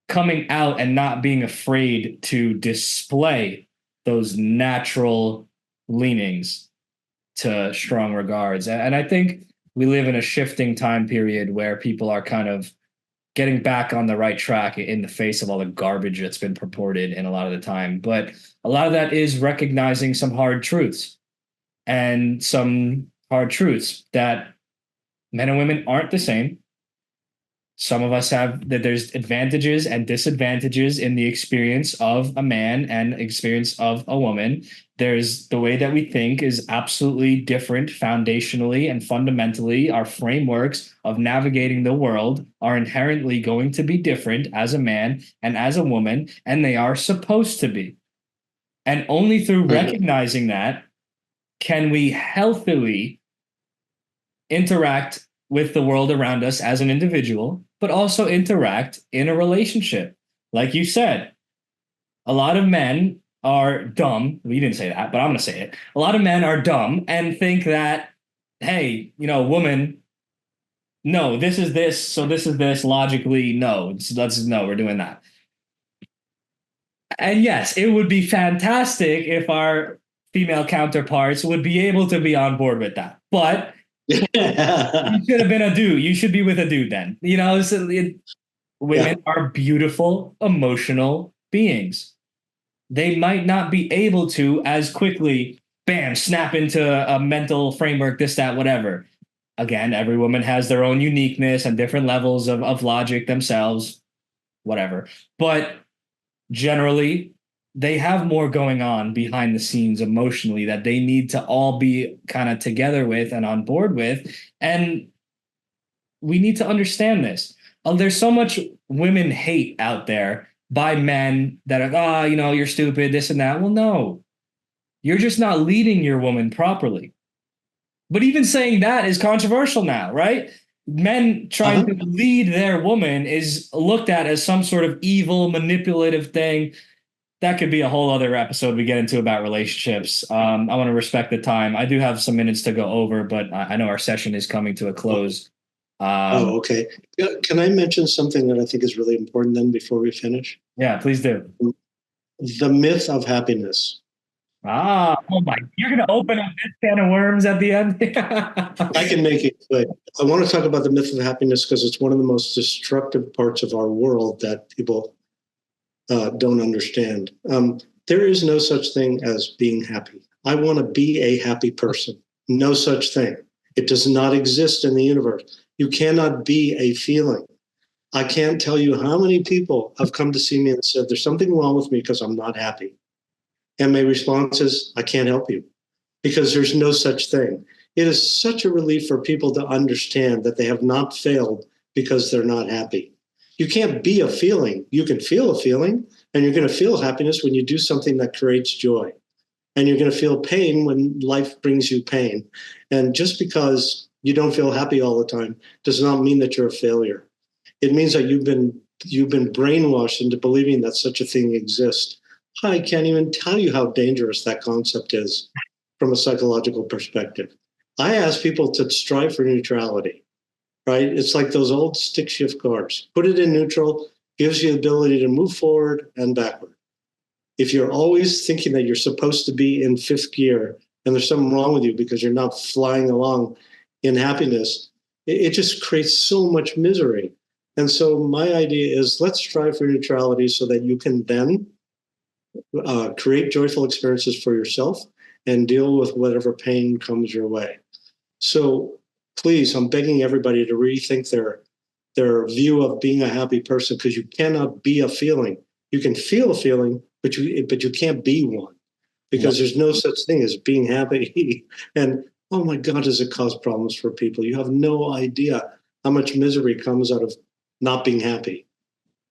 coming out and not being afraid to display those natural leanings to strong regards. And I think we live in a shifting time period where people are kind of getting back on the right track in the face of all the garbage that's been purported in a lot of the time. But a lot of that is recognizing some hard truths and some hard truths that men and women aren't the same. Some of us have that there's advantages and disadvantages in the experience of a man and experience of a woman. There's the way that we think is absolutely different foundationally and fundamentally. Our frameworks of navigating the world are inherently going to be different as a man and as a woman, and they are supposed to be. And only through recognizing that can we healthily interact with the world around us as an individual, but also interact in a relationship. Like you said, a lot of men are dumb. Well, you didn't say that, but I'm going to say it. A lot of men are dumb and think that, hey, woman, no, this is this, so this is this. Logically, no, no, we're doing that. And yes, it would be fantastic if our female counterparts would be able to be on board with that. But you should have been a dude. You should be with a dude then. Women are beautiful, emotional beings. They might not be able to as quickly, bam, snap into a mental framework, this, that, whatever. Again, every woman has their own uniqueness and different levels of logic themselves, whatever. But generally, they have more going on behind the scenes emotionally that they need to all be kind of together with and on board with. And we need to understand this. There's so much women hate out there by men that are, you're stupid, this and that. Well, no, you're just not leading your woman properly. But even saying that is controversial now, right? Men trying to lead their woman is looked at as some sort of evil, manipulative thing. That could be a whole other episode we get into about relationships. I want to respect the time. I do have some minutes to go over, but I know our session is coming to a close. Okay. Can I mention something that I think is really important then before we finish? Yeah, please do. The myth of happiness. Oh my, you're going to open up this can of worms at the end? I can make it quick. I want to talk about the myth of happiness because it's one of the most destructive parts of our world that people don't understand. There is no such thing as being happy. I want to be a happy person. No such thing. It does not exist in the universe. You cannot be a feeling. I can't tell you how many people have come to see me and said, there's something wrong with me because I'm not happy. And my response is, I can't help you because there's no such thing. It is such a relief for people to understand that they have not failed because they're not happy. You can't be a feeling. You can feel a feeling, and you're going to feel happiness when you do something that creates joy. And you're going to feel pain when life brings you pain. And just because you don't feel happy all the time does not mean that you're a failure. It means that you've been brainwashed into believing that such a thing exists. I can't even tell you how dangerous that concept is from a psychological perspective. I ask people to strive for neutrality, right? It's like those old stick shift cars. Put it in neutral, gives you the ability to move forward and backward. If you're always thinking that you're supposed to be in fifth gear and there's something wrong with you because you're not flying along in happiness, it just creates so much misery. And so my idea is let's strive for neutrality so that you can then create joyful experiences for yourself and deal with whatever pain comes your way. So please, I'm begging everybody to rethink their view of being a happy person, because you cannot be a feeling. You can feel a feeling, but you can't be one, because there's no such thing as being happy. And oh my God, does it cause problems for people? You have no idea how much misery comes out of not being happy.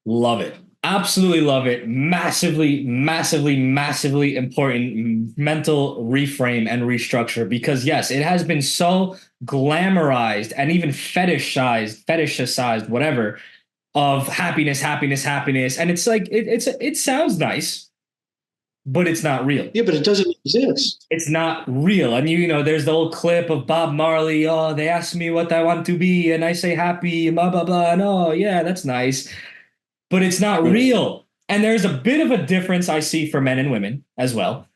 Love it. Absolutely love it. Massively, massively, massively important mental reframe and restructure because yes, it has been so glamorized and even fetishized, whatever, of happiness, happiness, happiness. And it's like it sounds nice, but it's not real. Yeah, but it doesn't exist. It's not real. And you know, there's the old clip of Bob Marley, oh, they ask me what I want to be, and I say happy, blah, blah, blah. And oh, yeah, that's nice. But it's not Right. real. And there's a bit of a difference I see for men and women as well.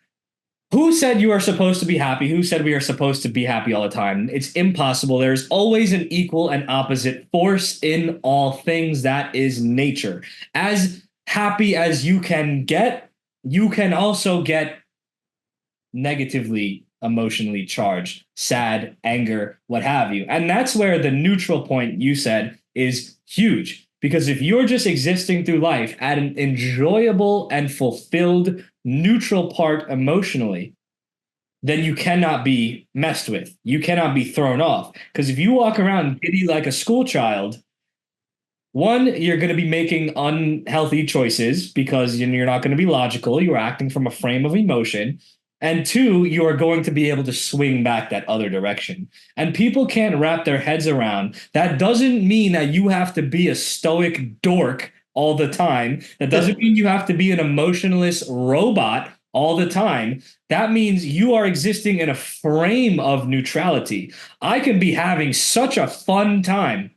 Who said you are supposed to be happy? Who said we are supposed to be happy all the time? It's impossible. There's always an equal and opposite force in all things. That is nature. As happy as you can get, you can also get negatively emotionally charged, sad, anger, what have you. And that's where the neutral point you said is huge. Because if you're just existing through life at an enjoyable and fulfilled neutral part emotionally, then you cannot be messed with. You cannot be thrown off. Because if you walk around giddy like a school child, one, you're going to be making unhealthy choices because you're not going to be logical. You're acting from a frame of emotion. And two, you are going to be able to swing back that other direction. And people can't wrap their heads around that doesn't mean that you have to be a stoic dork all the time. That doesn't mean you have to be an emotionless robot all the time. That means you are existing in a frame of neutrality. I can be having such a fun time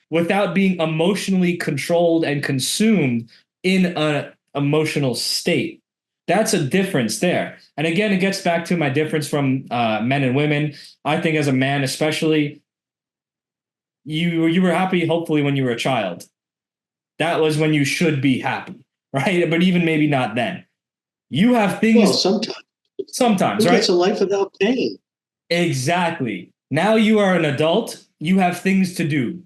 without being emotionally controlled and consumed in an emotional state. That's a difference there. And again, it gets back to my difference from men and women. I think as a man, especially, you were happy hopefully when you were a child. That was when you should be happy, right? But even maybe not then. You have Well, things sometimes sometimes, who right? gets a life without pain? Exactly. Now you are an adult, you have things to do.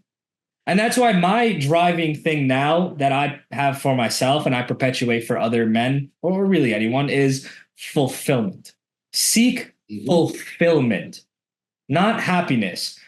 And that's why my driving thing now that I have for myself and I perpetuate for other men or really anyone is fulfillment. Seek Mhm. fulfillment, not happiness.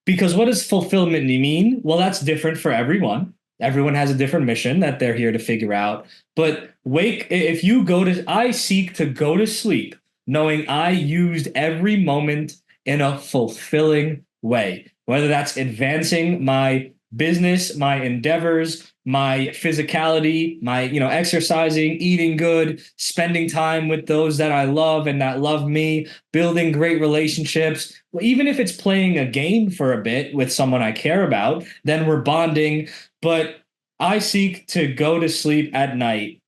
Because what does fulfillment mean? Well, that's different for everyone. Everyone has a different mission that they're here to figure out. But if you go to, I seek to go to sleep knowing I used every moment in a fulfilling way, whether that's advancing my business, my endeavors, my physicality, my, exercising, eating good, spending time with those that I love and that love me, building great relationships. Well, even if it's playing a game for a bit with someone I care about, then we're bonding. But I seek to go to sleep at night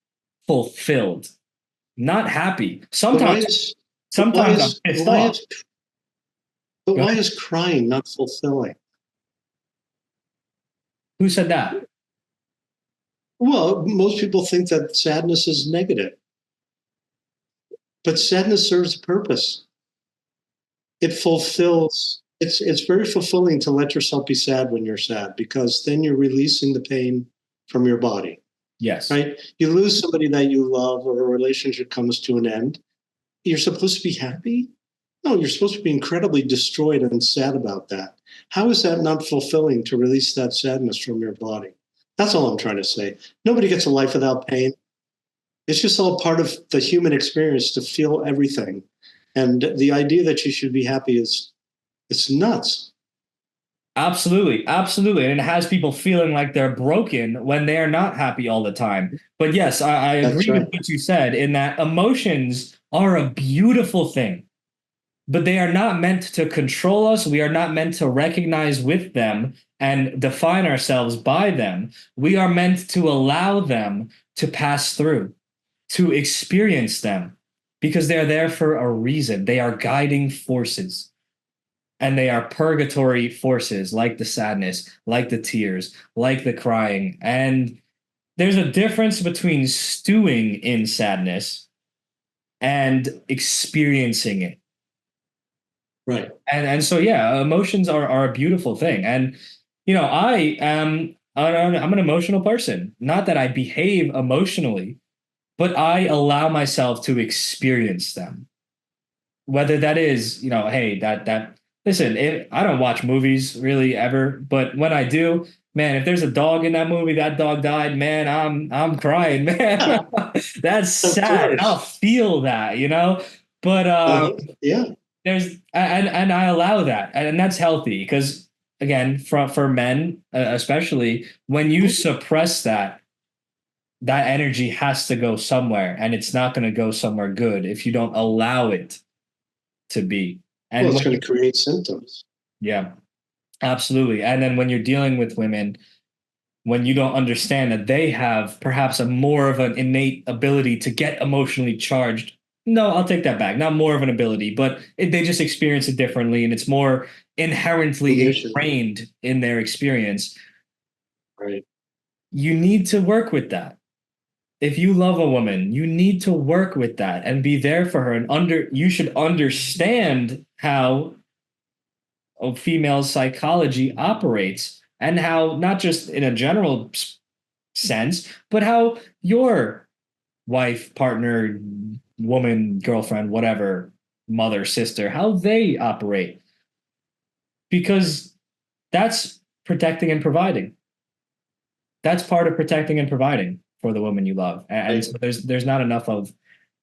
fulfilled, not happy. But why Sometimes, is but why sometimes I'm is pissed why off. is but Go why ahead. is crying not fulfilling? Who said that? Well, most people think that sadness is negative, but sadness serves a purpose. It fulfills. It's very fulfilling to let yourself be sad when you're sad because then you're releasing the pain from your body. Yes. Right? You lose somebody that you love, or a relationship comes to an end. You're supposed to be happy? No, you're supposed to be incredibly destroyed and sad about that. How is that not fulfilling to release that sadness from your body? That's all I'm trying to say. Nobody gets a life without pain. It's just all part of the human experience to feel everything. And the idea that you should be happy is it's nuts. Absolutely, absolutely. And it has people feeling like they're broken when they are not happy all the time. But yes, I That's agree with right. what you said in that emotions are a beautiful thing, but they are not meant to control us. We are not meant to recognize with them and define ourselves by them. We are meant to allow them to pass through, to experience them, because they're there for a reason. They are guiding forces and they are purgatory forces like the sadness, like the tears, like the crying. And there's a difference between stewing in sadness and experiencing it. Right. And so yeah, emotions are a beautiful thing. And I'm an emotional person. Not that I behave emotionally, but I allow myself to experience them. Whether that is, hey, that listen, I don't watch movies really ever, but when I do, man, if there's a dog in that movie, that dog died, man, I'm crying, man. That's Of sad. And I'll course. feel that, you know? But Yeah. there's and I allow that. And that's healthy because again, for men, especially when you suppress that, that energy has to go somewhere and it's not going to go somewhere good if you don't allow it to be. Well, And it's when going to create symptoms. yeah, absolutely. And then when you're dealing with women, when you don't understand that they have perhaps a more of an innate ability to get emotionally charged. No, I'll take that back. Not more of an ability, but they just experience it differently and it's more inherently Conditioning. ingrained in their experience. Right. You need to work with that. If you love a woman, you need to work with that and be there for her and you should understand how a female psychology operates and how not just in a general sense, but how your wife, partner, woman, girlfriend, whatever, mother, sister, how they operate. Because that's protecting and providing. That's part of protecting and providing for the woman you love. And Right. so there's not enough of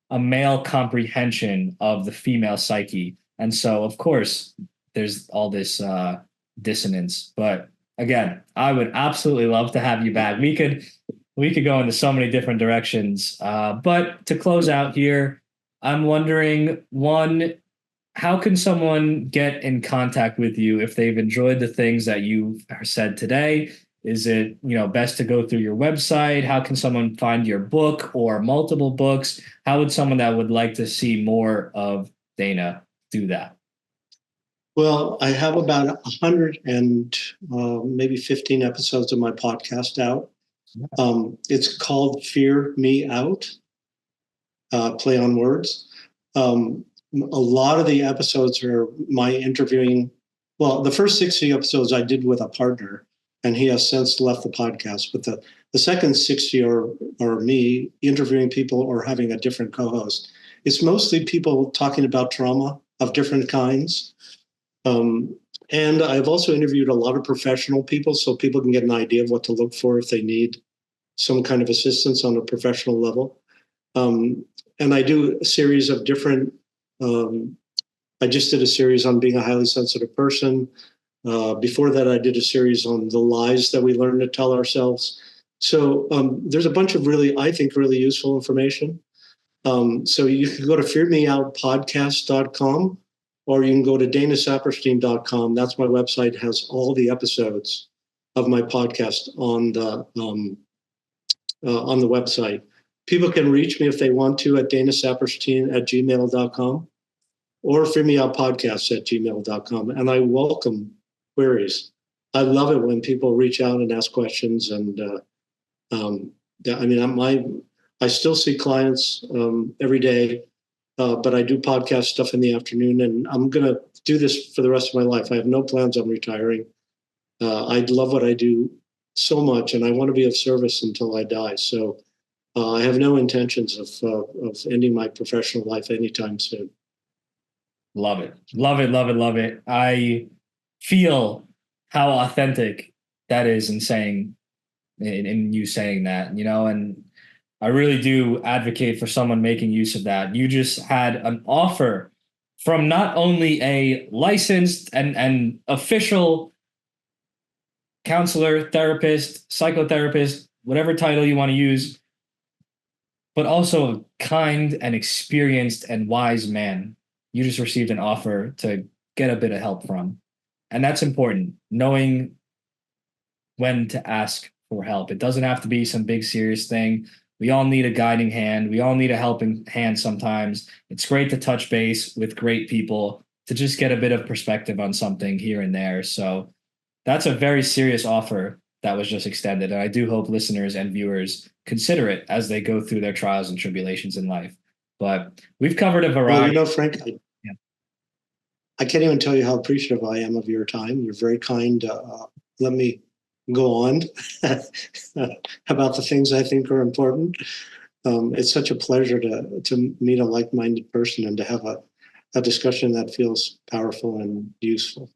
a male comprehension of the female psyche. And so of course there's all this dissonance. But again, I would absolutely love to have you back. We could go into so many different directions. But to close out here, I'm wondering one, how can someone get in contact with you if they've enjoyed the things that you've said today? Is it, best to go through your website? How can someone find your book or multiple books? How would someone that would like to see more of Dana do that? Well, I have about 100 and maybe 15 episodes of my podcast out. It's called Fear Me Out, play on words. A lot of the episodes are my interviewing. Well, the first 60 episodes I did with a partner, and he has since left the podcast. But the second 60 are me interviewing people or having a different co-host. It's mostly people talking about trauma of different kinds. And I've also interviewed a lot of professional people so people can get an idea of what to look for if they need some kind of assistance on a professional level. And I do a series of different, I just did a series on being a highly sensitive person. Before that, I did a series on the lies that we learn to tell ourselves. So there's a bunch of really, I think, really useful information. So you can go to fearmeoutpodcast.com or you can go to danasaperstein.com. That's my website, has all the episodes of my podcast on the website. People can reach me if they want to at danasaperstein@gmail.com or fearmeoutpodcasts@gmail.com. And I welcome queries. I love it when people reach out and ask questions. And I still see clients every day, but I do podcast stuff in the afternoon, and I'm going to do this for the rest of my life. I have no plans on retiring. I love what I do so much, and I want to be of service until I die. So I have no intentions of ending my professional life anytime soon. Love it. Love it. Love it. Love it. I feel how authentic that is in you saying that, and I really do advocate for someone making use of that. You just had an offer from not only a licensed and official counselor, therapist, psychotherapist, whatever title you want to use, but also a kind and experienced and wise man. You just received an offer to get a bit of help from. And that's important, knowing when to ask for help. It doesn't have to be some big serious thing. We all need a guiding hand. We all need a helping hand sometimes. It's great to touch base with great people to just get a bit of perspective on something here and there. So that's a very serious offer that was just extended. And I do hope listeners and viewers consider it as they go through their trials and tribulations in life. But we've covered a variety. Well, Frank, I can't even tell you how appreciative I am of your time. You're very kind. Let me go on about the things I think are important. It's such a pleasure to meet a like-minded person and to have a discussion that feels powerful and useful.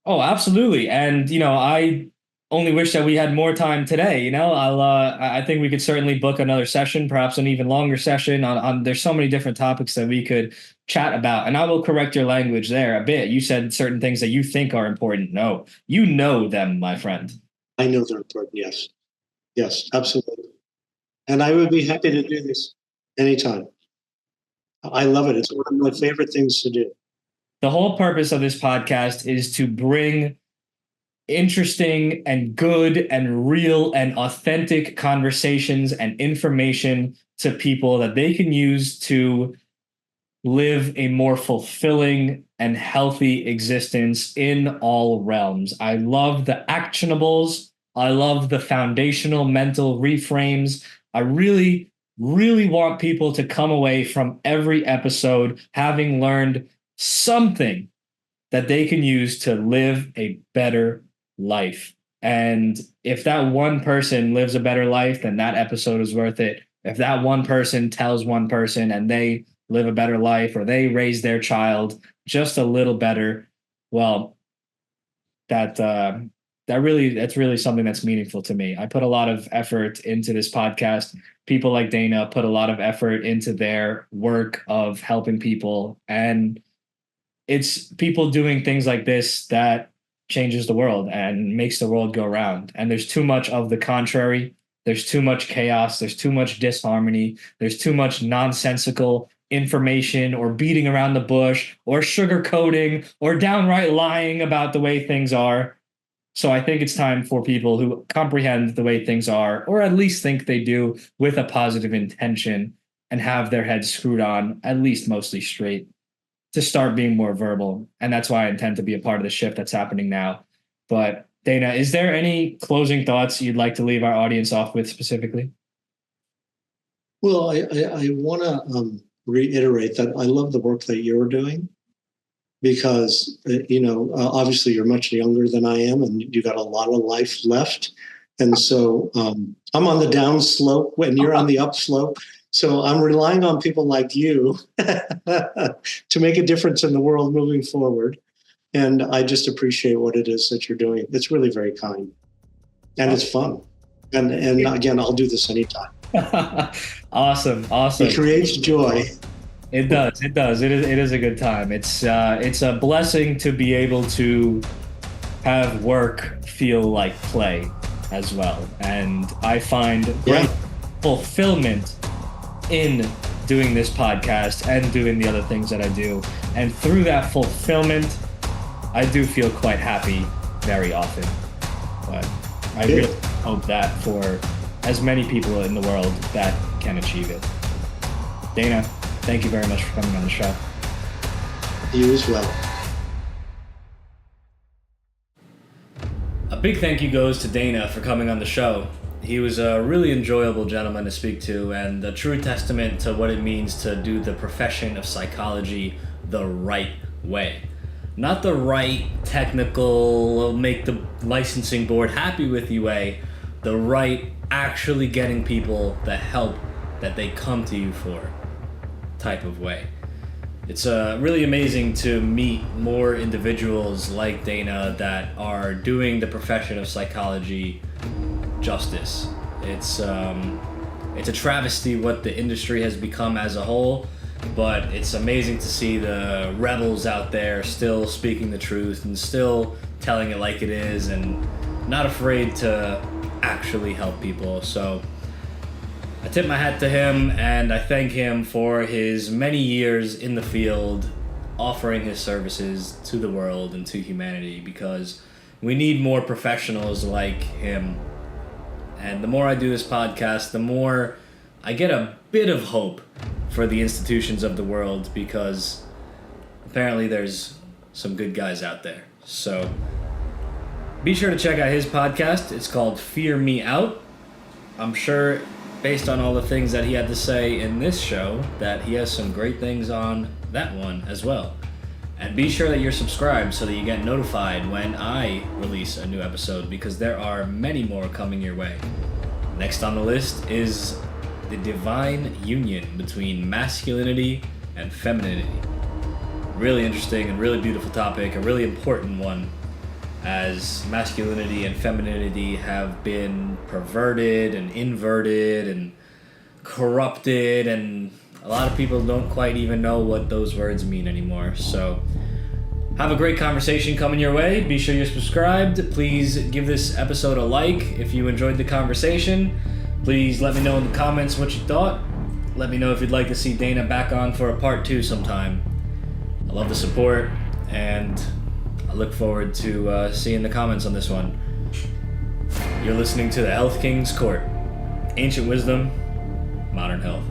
Oh, absolutely. And, only wish that we had more time today. I think we could certainly book another session, perhaps an even longer session on there's so many different topics that we could chat about. And I will correct your language there a bit. You said certain things that you think are important. No, you know them, my friend. I know they're important. Yes. Yes, absolutely. And I would be happy to do this anytime. I love it. It's one of my favorite things to do. The whole purpose of this podcast is to bring interesting and good and real and authentic conversations and information to people that they can use to live a more fulfilling and healthy existence in all realms. I love the actionables. I love the foundational mental reframes. I really, really want people to come away from every episode having learned something that they can use to live a better life. And if that one person lives a better life, then that episode is worth it. If that one person tells one person and they live a better life, or they raise their child just a little better, well, that's really something that's meaningful to me. I put a lot of effort into this podcast. People like Dana put a lot of effort into their work of helping people, and it's people doing things like this that changes the world and makes the world go round. And there's too much of the contrary. There's too much chaos. There's too much disharmony. There's too much nonsensical information or beating around the bush or sugarcoating or downright lying about the way things are. So I think it's time for people who comprehend the way things are, or at least think they do, with a positive intention and have their heads screwed on, at least mostly straight, to start being more verbal. And that's why I intend to be a part of the shift that's happening now. But Dana, is there any closing thoughts you'd like to leave our audience off with specifically? Well, I want to reiterate that I love the work that you're doing, because, obviously you're much younger than I am and you got a lot of life left. And so I'm on the down slope when you're on the up slope. So I'm relying on people like you to make a difference in the world moving forward. And I just appreciate what it is that you're doing. It's really very kind. And it's fun. And again, I'll do this anytime. Awesome. It creates joy. It does. It is a good time. It's a blessing to be able to have work feel like play as well. And I find great fulfillment in doing this podcast and doing the other things that I do. And through that fulfillment, I do feel quite happy very often. But I really hope that for as many people in the world that can achieve it. Dana, thank you very much for coming on the show. You as well. A big thank you goes to Dana for coming on the show. He was a really enjoyable gentleman to speak to, and a true testament to what it means to do the profession of psychology the right way. Not the right technical, make the licensing board happy with you way, the right actually getting people the help that they come to you for type of way. It's really amazing to meet more individuals like Dana that are doing the profession of psychology justice. It's a travesty what the industry has become as a whole, but it's amazing to see the rebels out there still speaking the truth and still telling it like it is and not afraid to actually help people. So I tip my hat to him, and I thank him for his many years in the field offering his services to the world and to humanity, because we need more professionals like him. And the more I do this podcast, the more I get a bit of hope for the institutions of the world, because apparently there's some good guys out there. So be sure to check out his podcast. It's called Fear Me Out. I'm sure, based on all the things that he had to say in this show, that he has some great things on that one as well. And be sure that you're subscribed so that you get notified when I release a new episode, because there are many more coming your way. Next on the list is the divine union between masculinity and femininity. Really interesting and really beautiful topic, a really important one. as masculinity and femininity have been perverted and inverted and corrupted, and a lot of people don't quite even know what those words mean anymore. So have a great conversation coming your way. Be sure you're subscribed. Please give this episode a like if you enjoyed the conversation. Please let me know in the comments what you thought. Let me know if you'd like to see Dana back on for a part 2 sometime. I love the support, and I look forward to seeing the comments on this one. You're listening to the Health King's Court. Ancient wisdom, modern health.